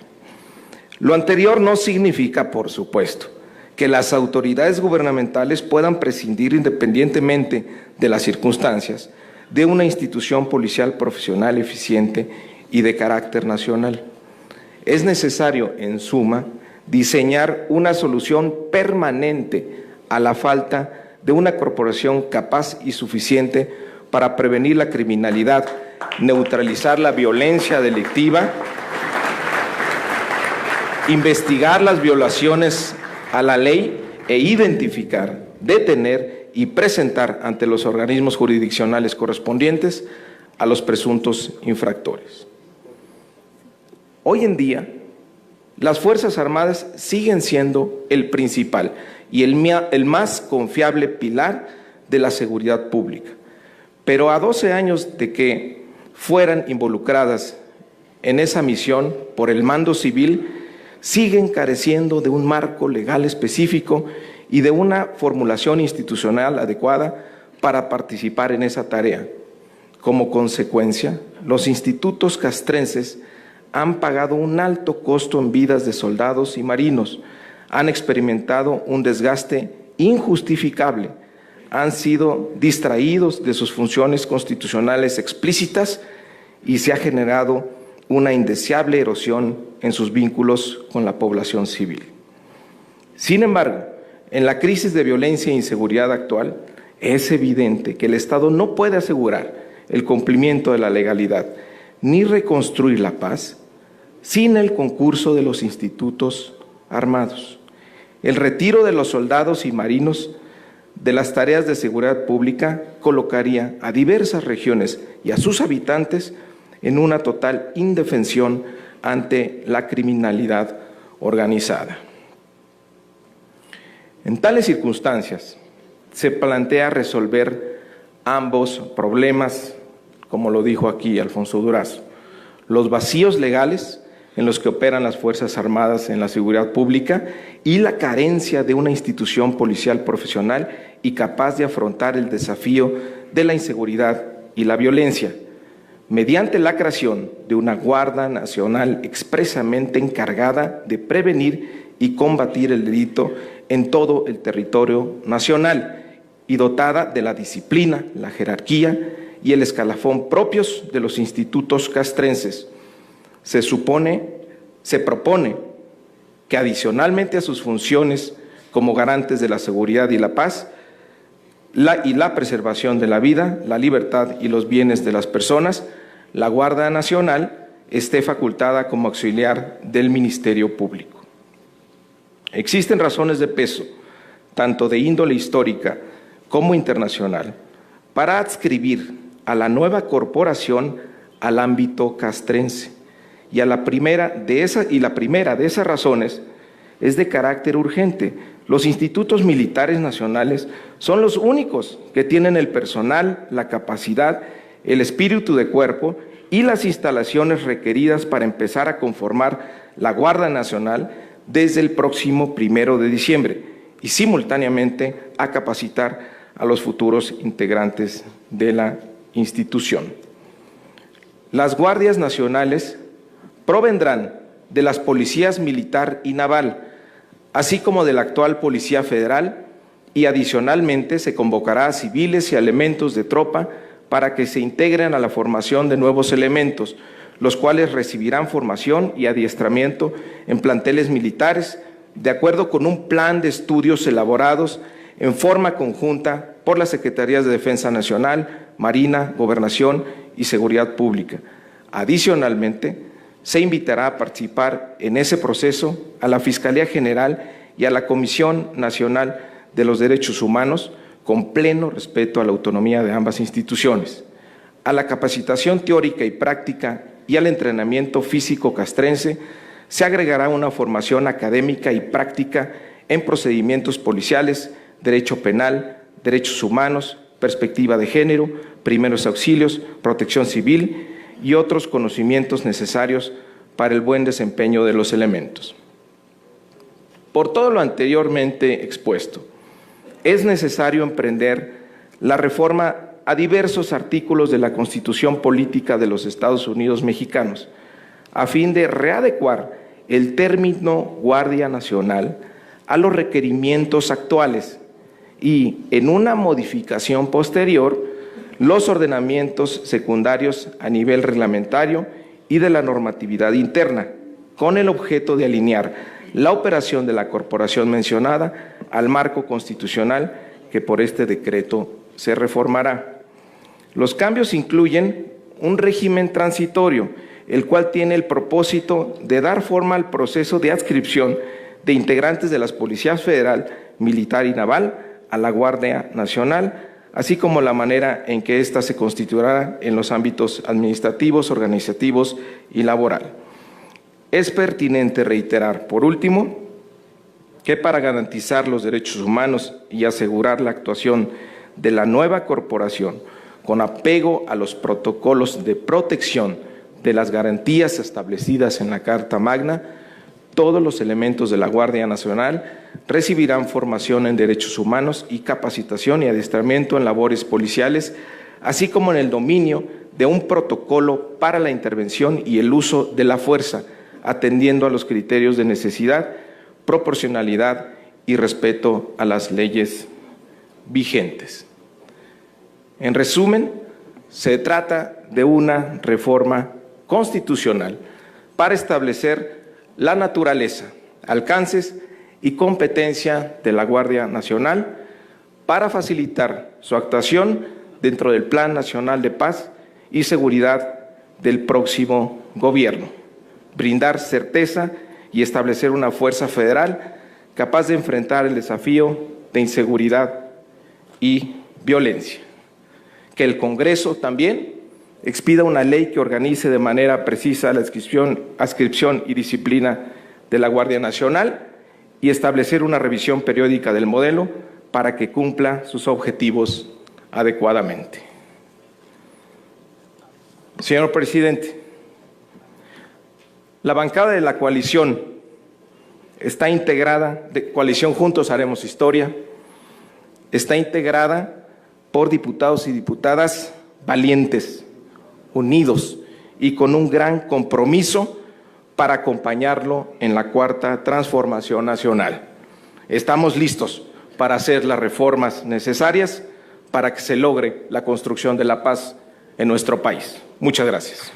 Lo anterior no significa, por supuesto, que las autoridades gubernamentales puedan prescindir independientemente de las circunstancias de una institución policial profesional, eficiente y de carácter nacional. Es necesario, en suma, diseñar una solución permanente a la falta de una corporación capaz y suficiente para prevenir la criminalidad, neutralizar la violencia delictiva, investigar las violaciones a la ley e identificar, detener y presentar ante los organismos jurisdiccionales correspondientes a los presuntos infractores. Hoy en día, las Fuerzas Armadas siguen siendo el principal y el más confiable pilar de la seguridad pública. Pero a 12 años de que fueran involucradas en esa misión por el mando civil, siguen careciendo de un marco legal específico y de una formulación institucional adecuada para participar en esa tarea. Como consecuencia, los institutos castrenses han pagado un alto costo en vidas de soldados y marinos, han experimentado un desgaste injustificable, han sido distraídos de sus funciones constitucionales explícitas y se ha generado una indeseable erosión en sus vínculos con la población civil. Sin embargo, en la crisis de violencia e inseguridad actual, es evidente que el Estado no puede asegurar el cumplimiento de la legalidad ni reconstruir la paz sin el concurso de los institutos armados. El retiro de los soldados y marinos de las tareas de seguridad pública colocaría a diversas regiones y a sus habitantes en una total indefensión ante la criminalidad organizada. En tales circunstancias, se plantea resolver ambos problemas, como lo dijo aquí Alfonso Durazo: los vacíos legales en los que operan las Fuerzas Armadas en la seguridad pública y la carencia de una institución policial profesional y capaz de afrontar el desafío de la inseguridad y la violencia, mediante la creación de una Guardia Nacional expresamente encargada de prevenir y combatir el delito en todo el territorio nacional y dotada de la disciplina, la jerarquía y el escalafón propios de los institutos castrenses. Se propone que adicionalmente a sus funciones como garantes de la seguridad y la paz y la preservación de la vida, la libertad y los bienes de las personas, la Guardia Nacional esté facultada como auxiliar del Ministerio Público. Existen razones de peso, tanto de índole histórica como internacional, para adscribir a la nueva corporación al ámbito castrense. Y la primera de esas razones es de carácter urgente. Los institutos militares nacionales son los únicos que tienen el personal, la capacidad, el espíritu de cuerpo y las instalaciones requeridas para empezar a conformar la Guardia Nacional desde el próximo 1 de diciembre y simultáneamente a capacitar a los futuros integrantes de la institución. Las guardias nacionales provendrán de las policías militar y naval, así como de la actual Policía Federal, y adicionalmente se convocará a civiles y a elementos de tropa para que se integren a la formación de nuevos elementos, los cuales recibirán formación y adiestramiento en planteles militares, de acuerdo con un plan de estudios elaborados en forma conjunta por las Secretarías de Defensa Nacional, Marina, Gobernación y Seguridad Pública. Adicionalmente, se invitará a participar en ese proceso a la Fiscalía General y a la Comisión Nacional de los Derechos Humanos, con pleno respeto a la autonomía de ambas instituciones, a la capacitación teórica y práctica y al entrenamiento físico castrense. Se agregará una formación académica y práctica en procedimientos policiales, derecho penal, derechos humanos, perspectiva de género, primeros auxilios, protección civil y otros conocimientos necesarios para el buen desempeño de los elementos. Por todo lo anteriormente expuesto, es necesario emprender la reforma a diversos artículos de la Constitución Política de los Estados Unidos Mexicanos, a fin de readecuar el término Guardia Nacional a los requerimientos actuales y, en una modificación posterior, los ordenamientos secundarios a nivel reglamentario y de la normatividad interna, con el objeto de alinear la operación de la corporación mencionada al marco constitucional que por este decreto se reformará. Los cambios incluyen un régimen transitorio, el cual tiene el propósito de dar forma al proceso de adscripción de integrantes de las policías federal, militar y naval a la Guardia Nacional, así como la manera en que ésta se constituirá en los ámbitos administrativos, organizativos y laboral. Es pertinente reiterar, por último, que para garantizar los derechos humanos y asegurar la actuación de la nueva corporación con apego a los protocolos de protección de las garantías establecidas en la Carta Magna, todos los elementos de la Guardia Nacional recibirán formación en derechos humanos y capacitación y adiestramiento en labores policiales, así como en el dominio de un protocolo para la intervención y el uso de la fuerza, atendiendo a los criterios de necesidad, proporcionalidad y respeto a las leyes vigentes. En resumen, se trata de una reforma constitucional para establecer la naturaleza, alcances y competencia de la Guardia Nacional para facilitar su actuación dentro del Plan Nacional de Paz y Seguridad del próximo gobierno, brindar certeza y establecer una fuerza federal capaz de enfrentar el desafío de inseguridad y violencia. Que el Congreso también expida una ley que organice de manera precisa la adscripción y disciplina de la Guardia Nacional y establecer una revisión periódica del modelo para que cumpla sus objetivos adecuadamente. Señor presidente, la bancada de la coalición está integrada, de Coalición Juntos Haremos Historia, está integrada por diputados y diputadas valientes, unidos y con un gran compromiso para acompañarlo en la Cuarta Transformación Nacional. Estamos listos para hacer las reformas necesarias para que se logre la construcción de la paz en nuestro país. Muchas gracias.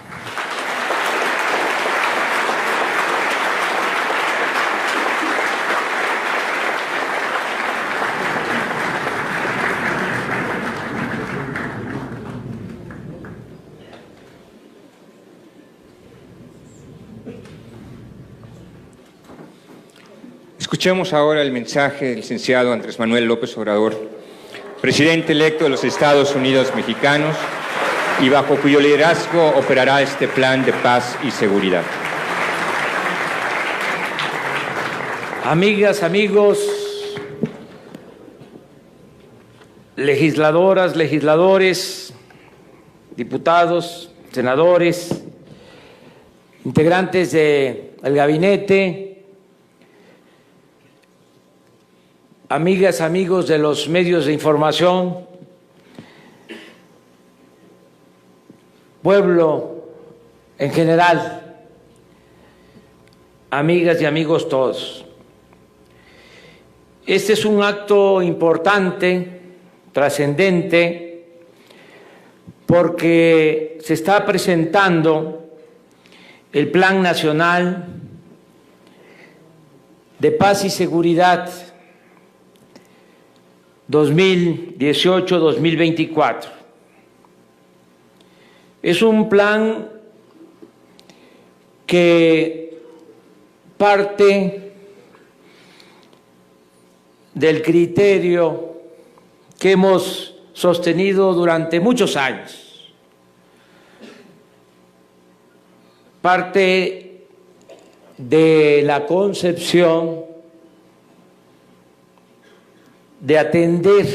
Escuchemos ahora el mensaje del licenciado Andrés Manuel López Obrador, presidente electo de los Estados Unidos mexicanos, y bajo cuyo liderazgo operará este plan de paz y seguridad. Amigas, amigos, legisladoras, legisladores, diputados, senadores, integrantes del gabinete, amigas, amigos de los medios de información, pueblo en general, amigas y amigos todos. Este es un acto importante, trascendente, porque se está presentando el Plan Nacional de Paz y Seguridad 2018-2024. Es un plan que parte del criterio que hemos sostenido durante muchos años, parte de la concepción de atender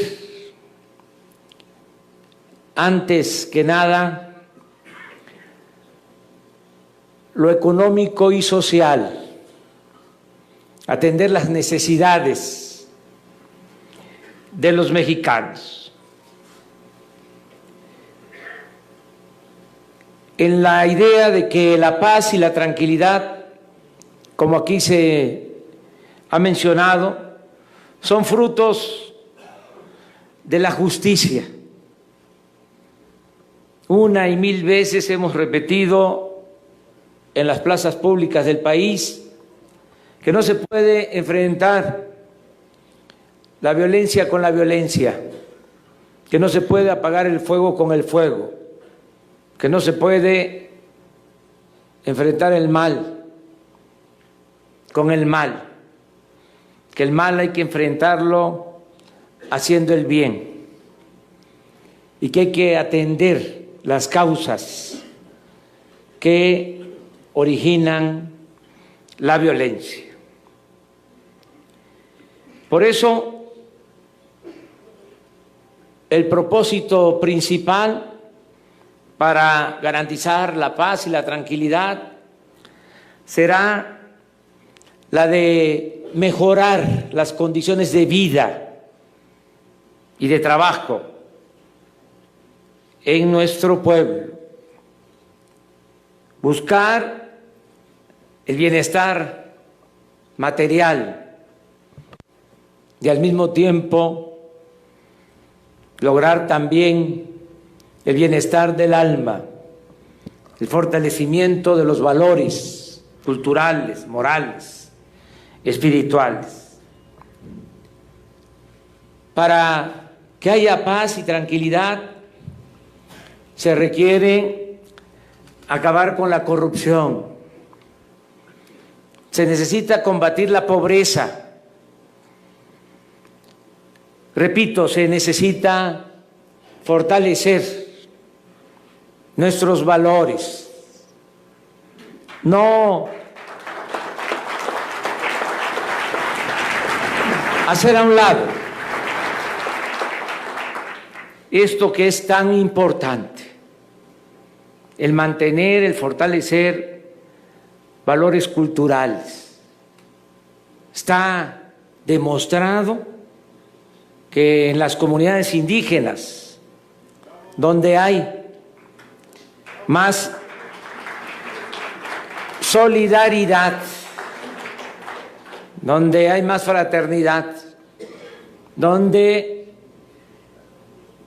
antes que nada lo económico y social, atender las necesidades de los mexicanos. En la idea de que la paz y la tranquilidad, como aquí se ha mencionado, son frutos de la justicia. Una y mil veces hemos repetido en las plazas públicas del país que no se puede enfrentar la violencia con la violencia, que no se puede apagar el fuego con el fuego, que no se puede enfrentar el mal con el mal, que el mal hay que enfrentarlo haciendo el bien y que hay que atender las causas que originan la violencia. Por eso, el propósito principal para garantizar la paz y la tranquilidad será la de mejorar las condiciones de vida y de trabajo en nuestro pueblo, buscar el bienestar material y al mismo tiempo lograr también el bienestar del alma, el fortalecimiento de los valores culturales, morales, espirituales. Para que haya paz y tranquilidad se requiere acabar con la corrupción, se necesita combatir la pobreza. Repito, se necesita fortalecer nuestros valores, no hacer a un lado esto que es tan importante, el mantener, el fortalecer valores culturales. Está demostrado que en las comunidades indígenas, donde hay más solidaridad, donde hay más fraternidad, donde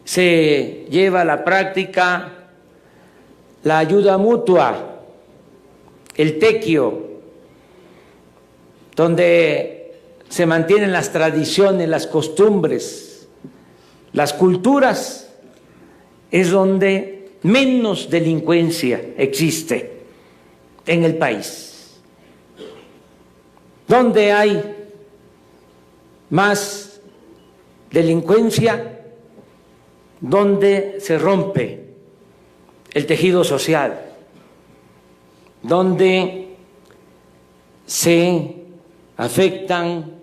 se lleva a la práctica la ayuda mutua, el tequio, donde se mantienen las tradiciones, las costumbres, las culturas, es donde menos delincuencia existe en el país. Donde hay más delincuencia, donde se rompe el tejido social, donde se afectan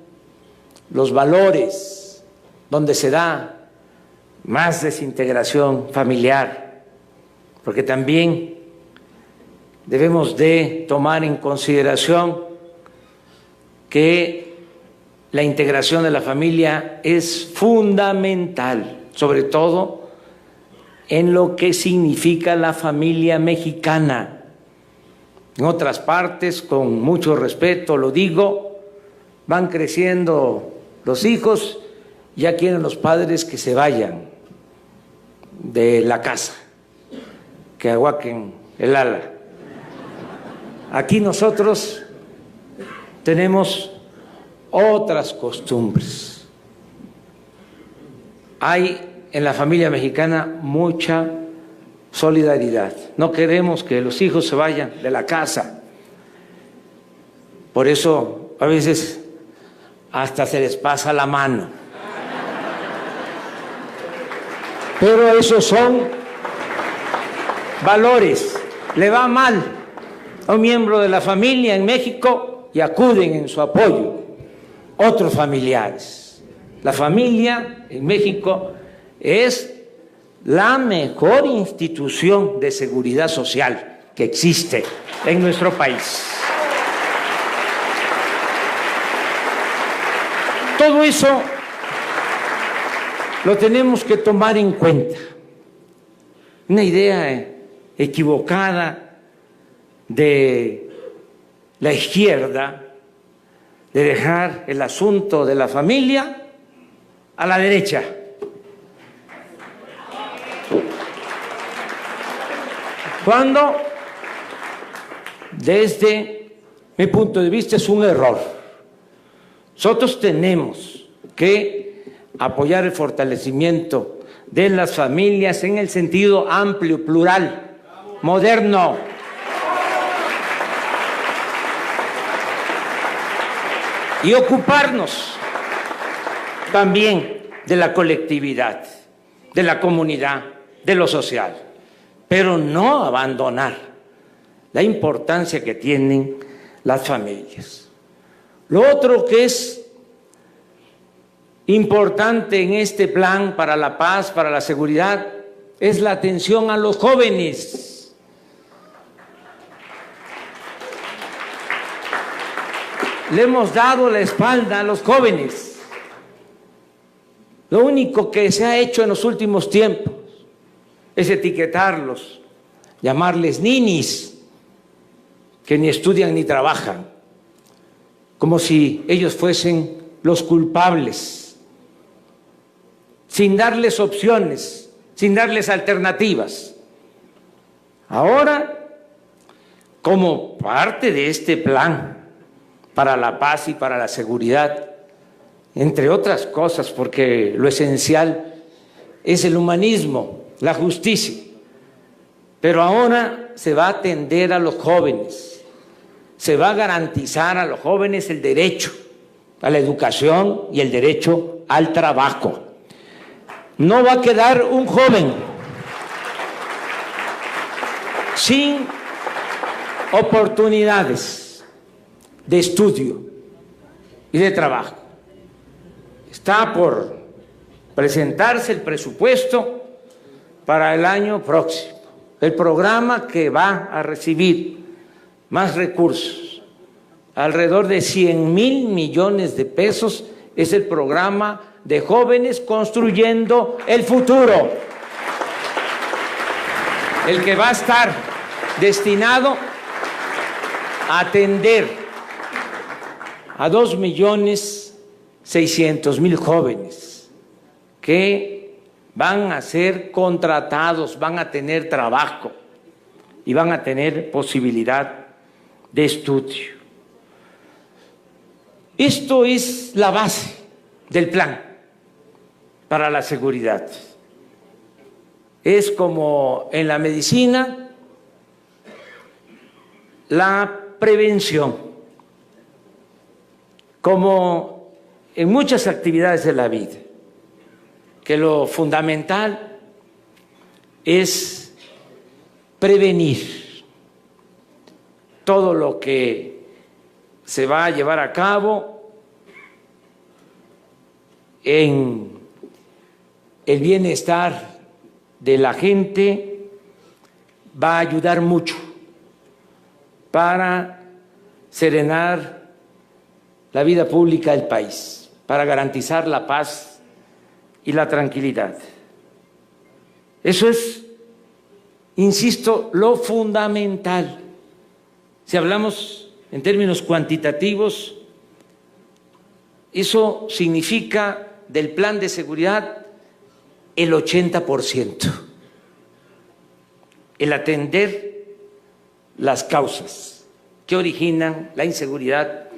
los valores, donde se da más desintegración familiar, porque también debemos de tomar en consideración que la integración de la familia es fundamental, sobre todo en lo que significa la familia mexicana. En otras partes, con mucho respeto lo digo, van creciendo los hijos, ya quieren los padres que se vayan de la casa, que aguaquen el ala. Aquí nosotros tenemos otras costumbres. Hay en la familia mexicana mucha solidaridad. No queremos que los hijos se vayan de la casa. Por eso a veces hasta se les pasa la mano. Pero esos son valores. Le va mal a un miembro de la familia en México y acuden en su apoyo otros familiares. La familia en México es la mejor institución de seguridad social que existe en nuestro país. Todo eso lo tenemos que tomar en cuenta. Una idea equivocada de la izquierda de dejar el asunto de la familia a la derecha. Cuando, desde mi punto de vista, es un error. Nosotros tenemos que apoyar el fortalecimiento de las familias en el sentido amplio, plural, moderno. Y ocuparnos también de la colectividad, de la comunidad, de lo social, pero no abandonar la importancia que tienen las familias. Lo otro que es importante en este plan para la paz, para la seguridad, es la atención a los jóvenes. Le hemos dado la espalda a los jóvenes. Lo único que se ha hecho en los últimos tiempos es etiquetarlos, llamarles ninis, que ni estudian ni trabajan, como si ellos fuesen los culpables sin darles opciones, sin darles alternativas. Ahora, como parte de este plan para la paz y para la seguridad, entre otras cosas, porque lo esencial es el humanismo, la justicia, pero ahora se va a atender a los jóvenes, se va a garantizar a los jóvenes el derecho a la educación y el derecho al trabajo. No va a quedar un joven sin oportunidades de estudio y de trabajo. Está por presentarse el presupuesto para el año próximo, el programa que va a recibir más recursos, alrededor de 100,000 millones de pesos, es el programa de jóvenes construyendo el futuro, el que va a estar destinado a atender a 2,600,000 jóvenes que van a ser contratados, van a tener trabajo y van a tener posibilidad de estudio. Esto es la base del plan para la seguridad. Es como en la medicina, la prevención, como en muchas actividades de la vida, que lo fundamental es prevenir todo lo que se va a llevar a cabo en el bienestar de la gente, va a ayudar mucho para serenar la vida pública del país, para garantizar la paz y la tranquilidad. Eso es, insisto, lo fundamental. Si hablamos en términos cuantitativos, eso significa del plan de seguridad el 80%, el atender las causas que originan la inseguridad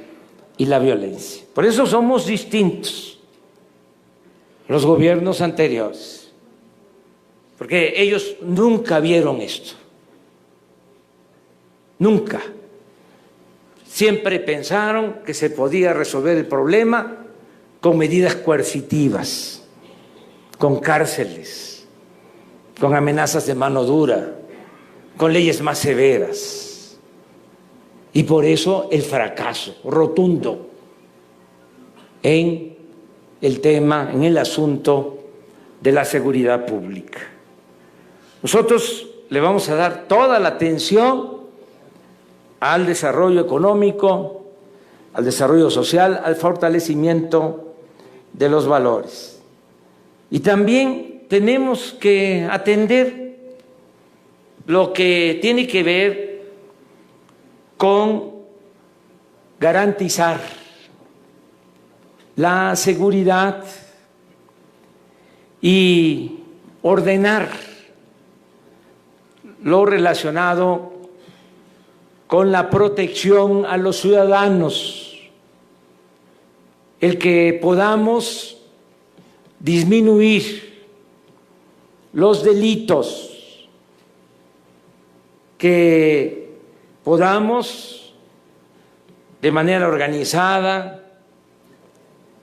y la violencia. Por eso somos distintos los gobiernos anteriores, porque ellos nunca vieron esto, nunca. Siempre pensaron que se podía resolver el problema con medidas coercitivas, con cárceles, con amenazas de mano dura, con leyes más severas. Y por eso el fracaso rotundo en el tema, en el asunto de la seguridad pública. Nosotros le vamos a dar toda la atención al desarrollo económico, al desarrollo social, al fortalecimiento de los valores. Y también tenemos que atender lo que tiene que ver con garantizar la seguridad y ordenar lo relacionado con la protección a los ciudadanos, el que podamos disminuir los delitos, que podamos de manera organizada,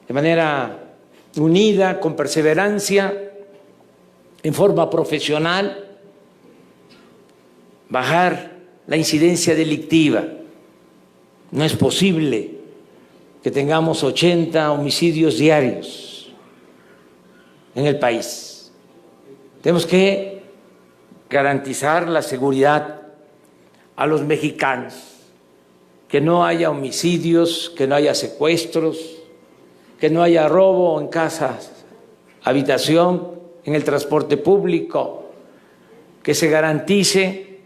de manera unida, con perseverancia, en forma profesional, bajar la incidencia delictiva. No es posible que tengamos 80 homicidios diarios en el país. Tenemos que garantizar la seguridad a los mexicanos, que no haya homicidios, que no haya secuestros, que no haya robo en casas, habitación, en el transporte público, que se garantice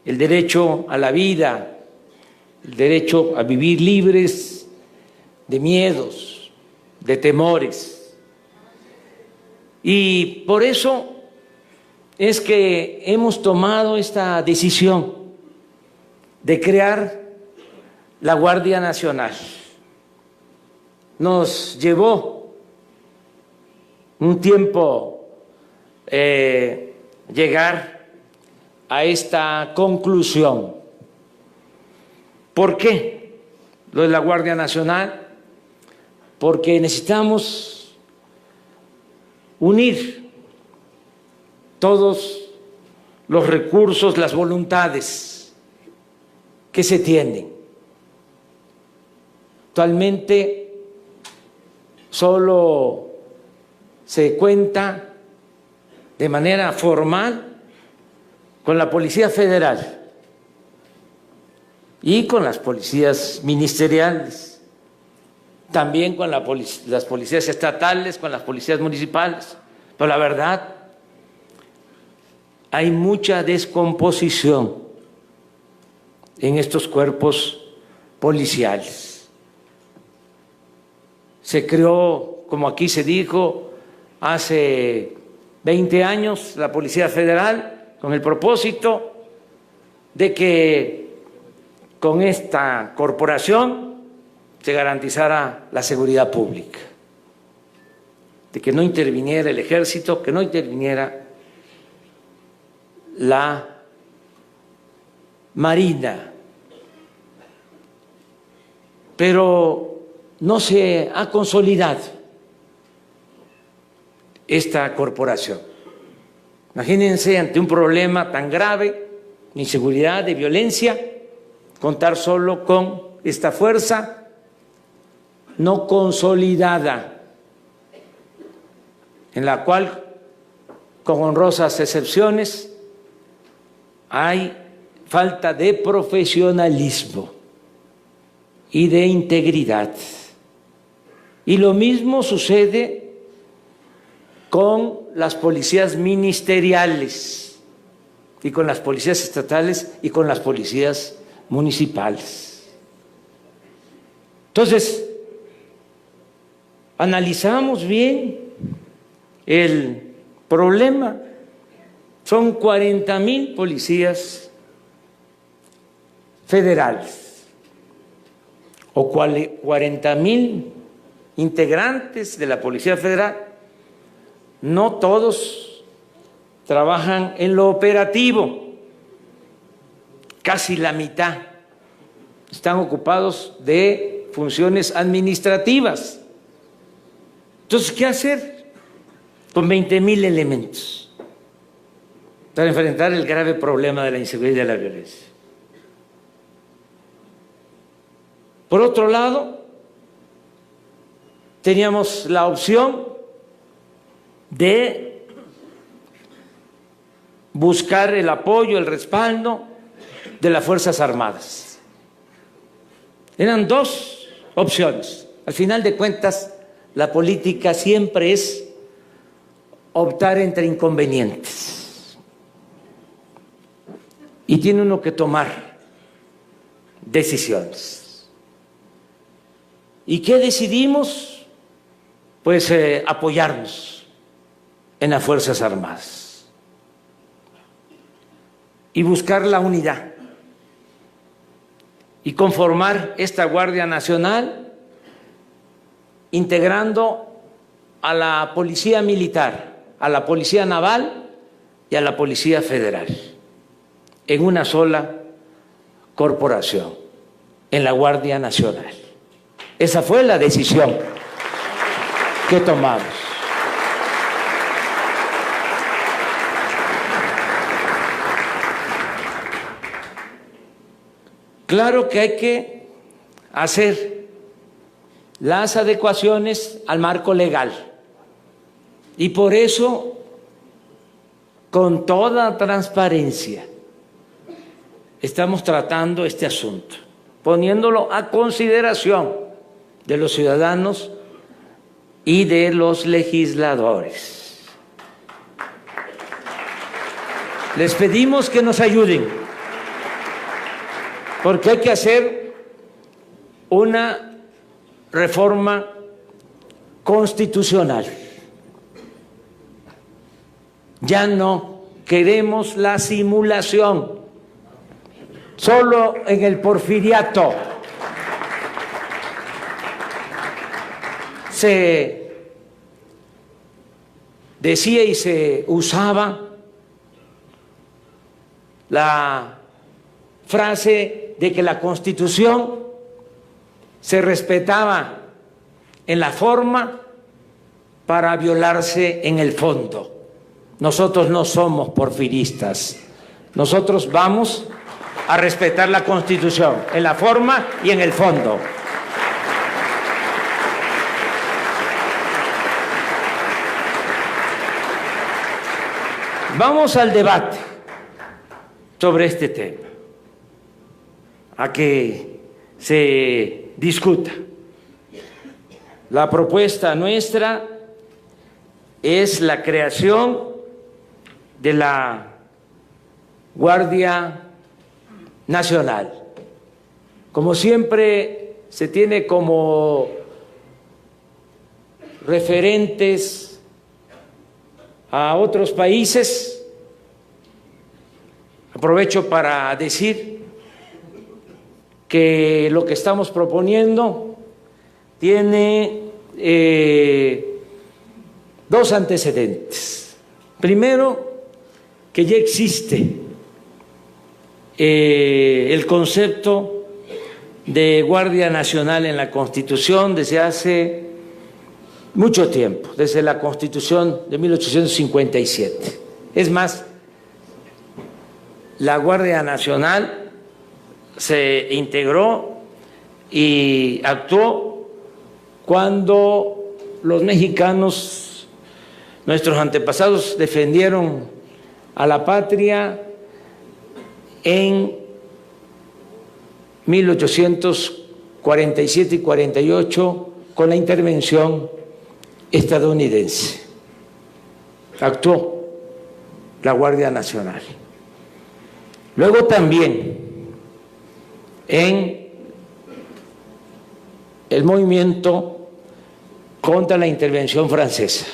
el derecho a la vida, el derecho a vivir libres de miedos, de temores. Y por eso es que hemos tomado esta decisión de crear la Guardia Nacional. Nos llevó un tiempo llegar a esta conclusión. ¿Por qué lo de la Guardia Nacional? Porque necesitamos unir todos los recursos, las voluntades que se tienen. Actualmente solo se cuenta de manera formal con la Policía Federal y con las policías ministeriales, también con las policías estatales, con las policías municipales. Pero la verdad, hay mucha descomposición en estos cuerpos policiales. Se creó, como aquí se dijo, hace 20 años la Policía Federal con el propósito de que con esta corporación se garantizara la seguridad pública, de que no interviniera el ejército, que no interviniera la Marina. Pero no se ha consolidado esta corporación. Imagínense, ante un problema tan grave de inseguridad, de violencia, contar solo con esta fuerza no consolidada, en la cual, con honrosas excepciones, hay falta de profesionalismo y de integridad. Y lo mismo sucede con las policías ministeriales y con las policías estatales y con las policías municipales. Entonces, analizamos bien el problema. Son 40,000 policías federales o 40,000 integrantes de la Policía Federal. No todos trabajan en lo operativo, casi la mitad están ocupados de funciones administrativas. Entonces, ¿qué hacer con 20,000 elementos para enfrentar el grave problema de la inseguridad y de la violencia? Por otro lado, teníamos la opción de buscar el apoyo, el respaldo de las Fuerzas Armadas. Eran dos opciones. Al final de cuentas, la política siempre es optar entre inconvenientes. Y tiene uno que tomar decisiones. ¿Y qué decidimos? Pues apoyarnos en las Fuerzas Armadas y buscar la unidad y conformar esta Guardia Nacional integrando a la Policía Militar, a la Policía Naval y a la Policía Federal en una sola corporación, en la Guardia Nacional. Esa fue la decisión que tomamos. Claro que hay que hacer las adecuaciones al marco legal y por eso, con toda transparencia, estamos tratando este asunto, poniéndolo a consideración de los ciudadanos y de los legisladores. Les pedimos que nos ayuden, porque hay que hacer una reforma constitucional Ya no queremos la simulación. Solo en el porfiriato se decía y se usaba la frase de que la Constitución se respetaba en la forma para violarse en el fondo. Nosotros no somos porfiristas. Nosotros vamos a respetar la Constitución en la forma y en el fondo. Vamos al debate sobre este tema, a que se discuta. La propuesta nuestra es la creación de la Guardia Nacional. Como siempre se tiene como referentes a otros países, aprovecho para decir que lo que estamos proponiendo tiene dos antecedentes. Primero, que ya existe el concepto de Guardia Nacional en la Constitución desde hace mucho tiempo, desde la Constitución de 1857. Es más, la Guardia Nacional se integró y actuó cuando los mexicanos, nuestros antepasados, defendieron a la patria en 1847 y 48 con la intervención estadounidense. Actuó la Guardia Nacional. Luego también en el movimiento contra la intervención francesa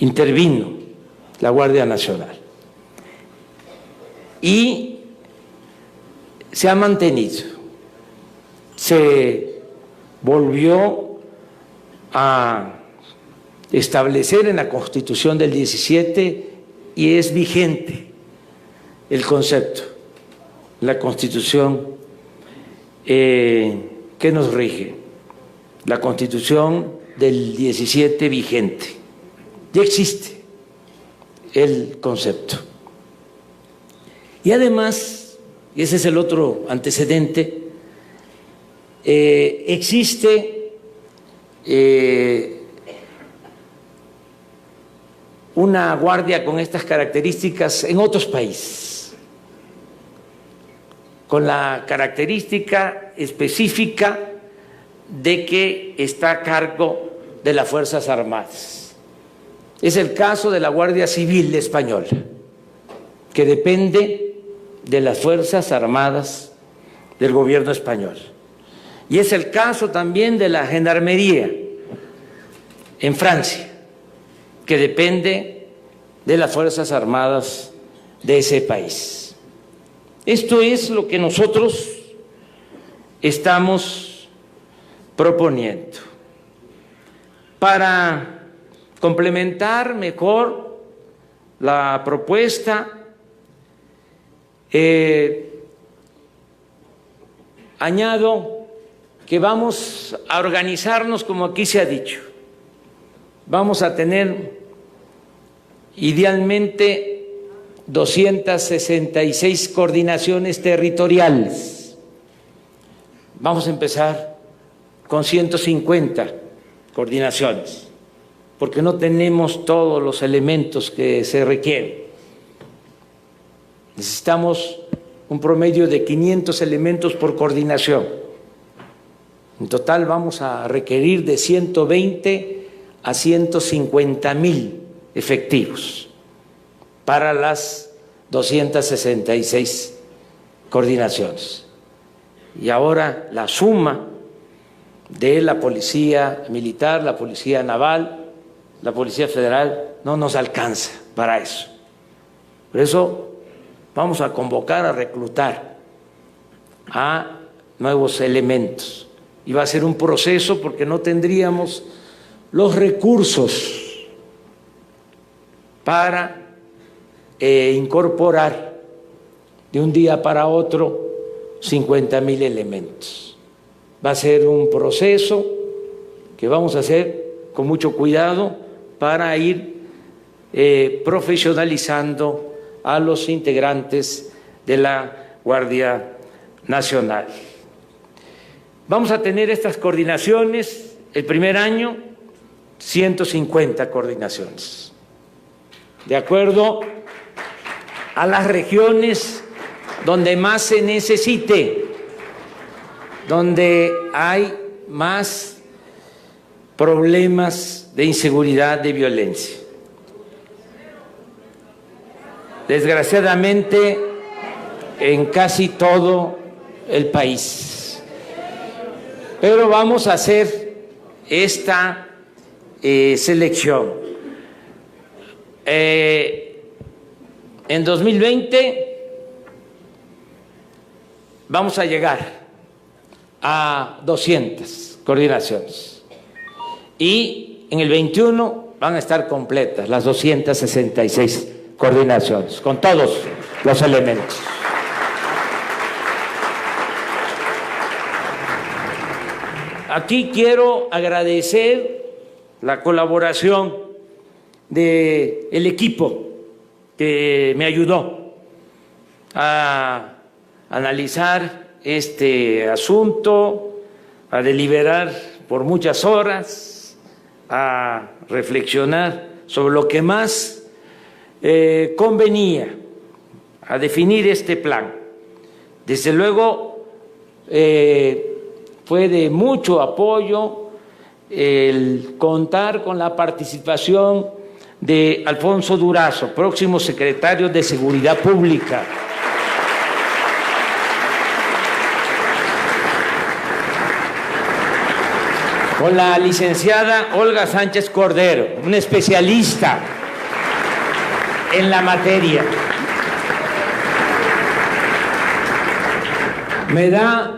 intervino la Guardia Nacional y se ha mantenido, se volvió a establecer en la Constitución del 17 y es vigente el concepto, la Constitución que nos rige, la Constitución del 17 vigente. Ya existe el concepto. Y además, y ese es el otro antecedente, existe una guardia con estas características en otros países, con la característica específica de que está a cargo de las Fuerzas Armadas. Es el caso de la Guardia Civil Española, que depende de las Fuerzas Armadas del gobierno español. Y es el caso también de la Gendarmería en Francia, que depende de las Fuerzas Armadas de ese país. Esto es lo que nosotros estamos proponiendo para complementar mejor la propuesta. Añado que vamos a organizarnos como aquí se ha dicho. Vamos a tener idealmente 266 coordinaciones territoriales. Vamos a empezar con 150 coordinaciones, porque no tenemos todos los elementos que se requieren. Necesitamos un promedio de 500 elementos por coordinación. En total vamos a requerir de 120 a 150,000 efectivos para las 266 coordinaciones. Y ahora la suma de la policía militar, la policía naval, la Policía Federal no nos alcanza para eso. Por eso vamos a convocar a reclutar a nuevos elementos. Y va a ser un proceso porque no tendríamos los recursos para incorporar de un día para otro 50,000 elementos. Va a ser un proceso que vamos a hacer con mucho cuidado para ir profesionalizando a los integrantes de la Guardia Nacional. Vamos a tener estas coordinaciones, el primer año, 150 coordinaciones, de acuerdo a las regiones donde más se necesite, donde hay más problemas de inseguridad, de violencia. Desgraciadamente, en casi todo el país. Pero vamos a hacer esta selección. En 2020 vamos a llegar a 200 coordinaciones y en el 21 van a estar completas las 266 coordinaciones con todos los elementos. Aquí quiero agradecer la colaboración del equipo que me ayudó a analizar este asunto, a deliberar por muchas horas, a reflexionar sobre lo que más convenía, a definir este plan. Desde luego, fue de mucho apoyo el contar con la participación de Alfonso Durazo, próximo secretario de Seguridad Pública. Con la licenciada Olga Sánchez Cordero, una especialista en la materia. Me da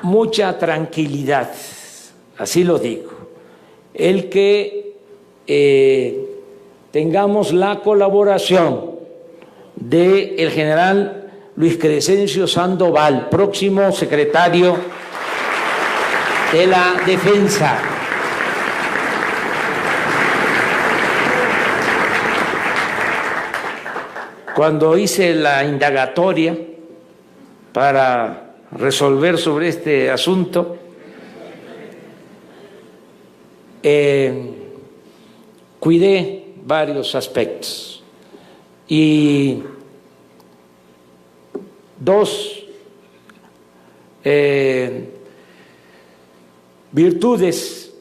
mucha tranquilidad, así lo digo, el que tengamos la colaboración del general Luis Crescencio Sandoval, próximo secretario de la Defensa. Cuando hice la indagatoria para resolver sobre este asunto, cuidé varios aspectos y dos virtudes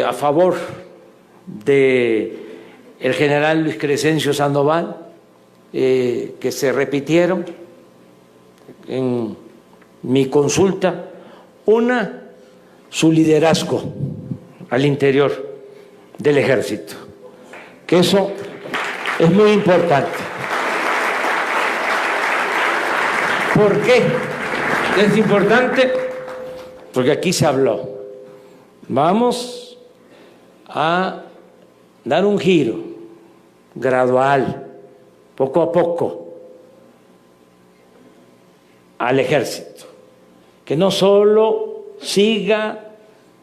a favor de el general Luis Crescencio Sandoval que se repitieron en mi consulta. Una, su liderazgo al interior del ejército, que eso es muy importante. ¿Por qué es importante? Porque aquí se habló. Vamos a dar un giro gradual, poco a poco, al ejército, que no solo siga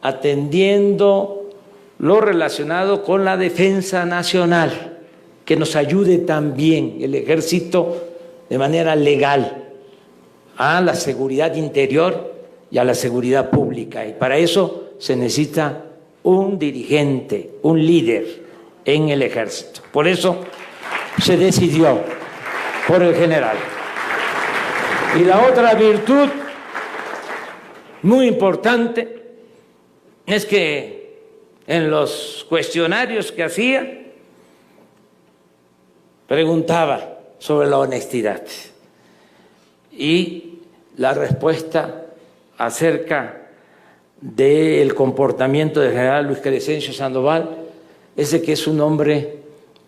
atendiendo lo relacionado con la defensa nacional, que nos ayude también el ejército de manera legal a la seguridad interior y a la seguridad pública. Y para eso se necesita un dirigente, un líder en el ejército. Por eso se decidió por el general. Y la otra virtud muy importante es que en los cuestionarios que hacía preguntaba sobre la honestidad y la respuesta acerca del comportamiento del general Luis Crescencio Sandoval es de que es un hombre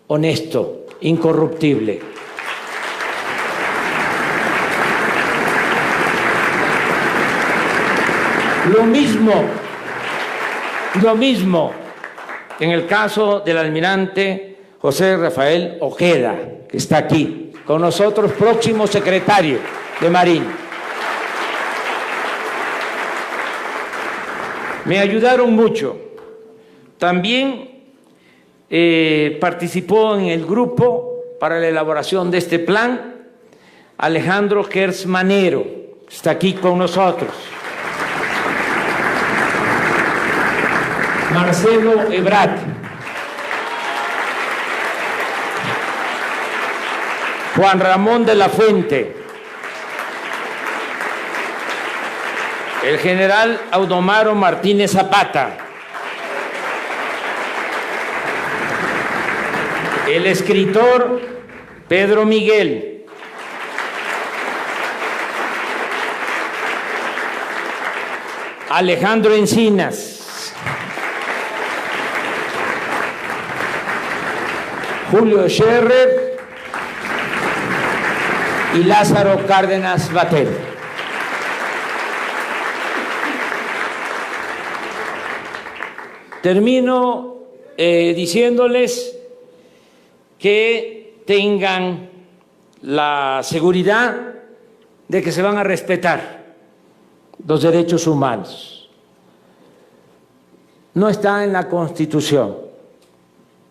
honesto, incorruptible. Lo mismo en el caso del almirante José Rafael Ojeda, que está aquí con nosotros, próximo secretario de Marina. Me ayudaron mucho. También participó en el grupo para la elaboración de este plan Alejandro Gertz Manero, está aquí con nosotros. Marcelo Ebrard, Juan Ramón de la Fuente, el general Audomaro Martínez Zapata, el escritor Pedro Miguel, Alejandro Encinas, Julio Scherer y Lázaro Cárdenas Batel. Termino diciéndoles que tengan la seguridad de que se van a respetar los derechos humanos. No está en la Constitución,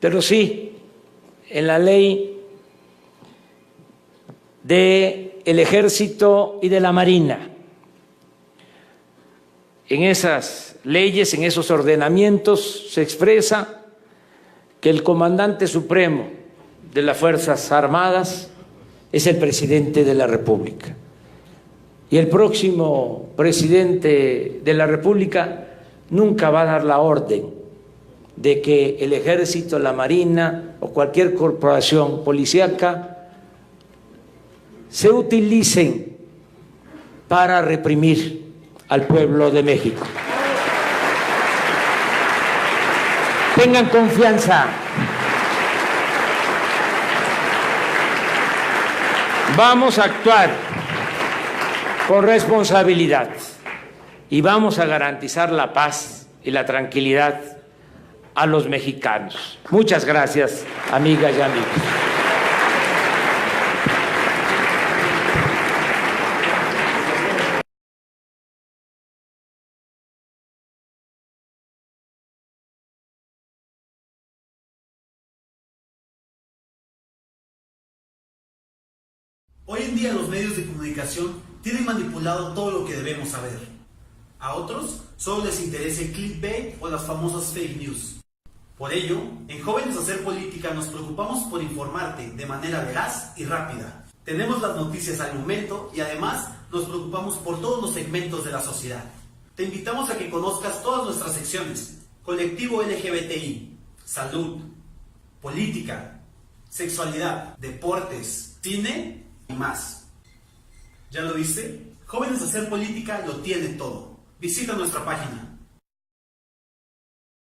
pero sí en la ley del Ejército y de la Marina. En esas leyes, en esos ordenamientos, se expresa que el comandante supremo de las Fuerzas Armadas es el presidente de la República. Y el próximo presidente de la República nunca va a dar la orden de que el Ejército, la Marina o cualquier corporación policíaca se utilicen para reprimir al pueblo de México. Tengan confianza. Vamos a actuar con responsabilidad y vamos a garantizar la paz y la tranquilidad a los mexicanos. Muchas gracias, amigas y amigos. Hoy en día los medios de comunicación tienen manipulado todo lo que debemos saber. A otros solo les interesa el clickbait o las famosas fake news. Por ello, en Jóvenes a Hacer Política nos preocupamos por informarte de manera veraz y rápida. Tenemos las noticias al momento y además nos preocupamos por todos los segmentos de la sociedad. Te invitamos a que conozcas todas nuestras secciones: colectivo LGBTI, salud, política, sexualidad, deportes, cine y más. ¿Ya lo viste? Jóvenes a Hacer Política lo tiene todo. Visita nuestra página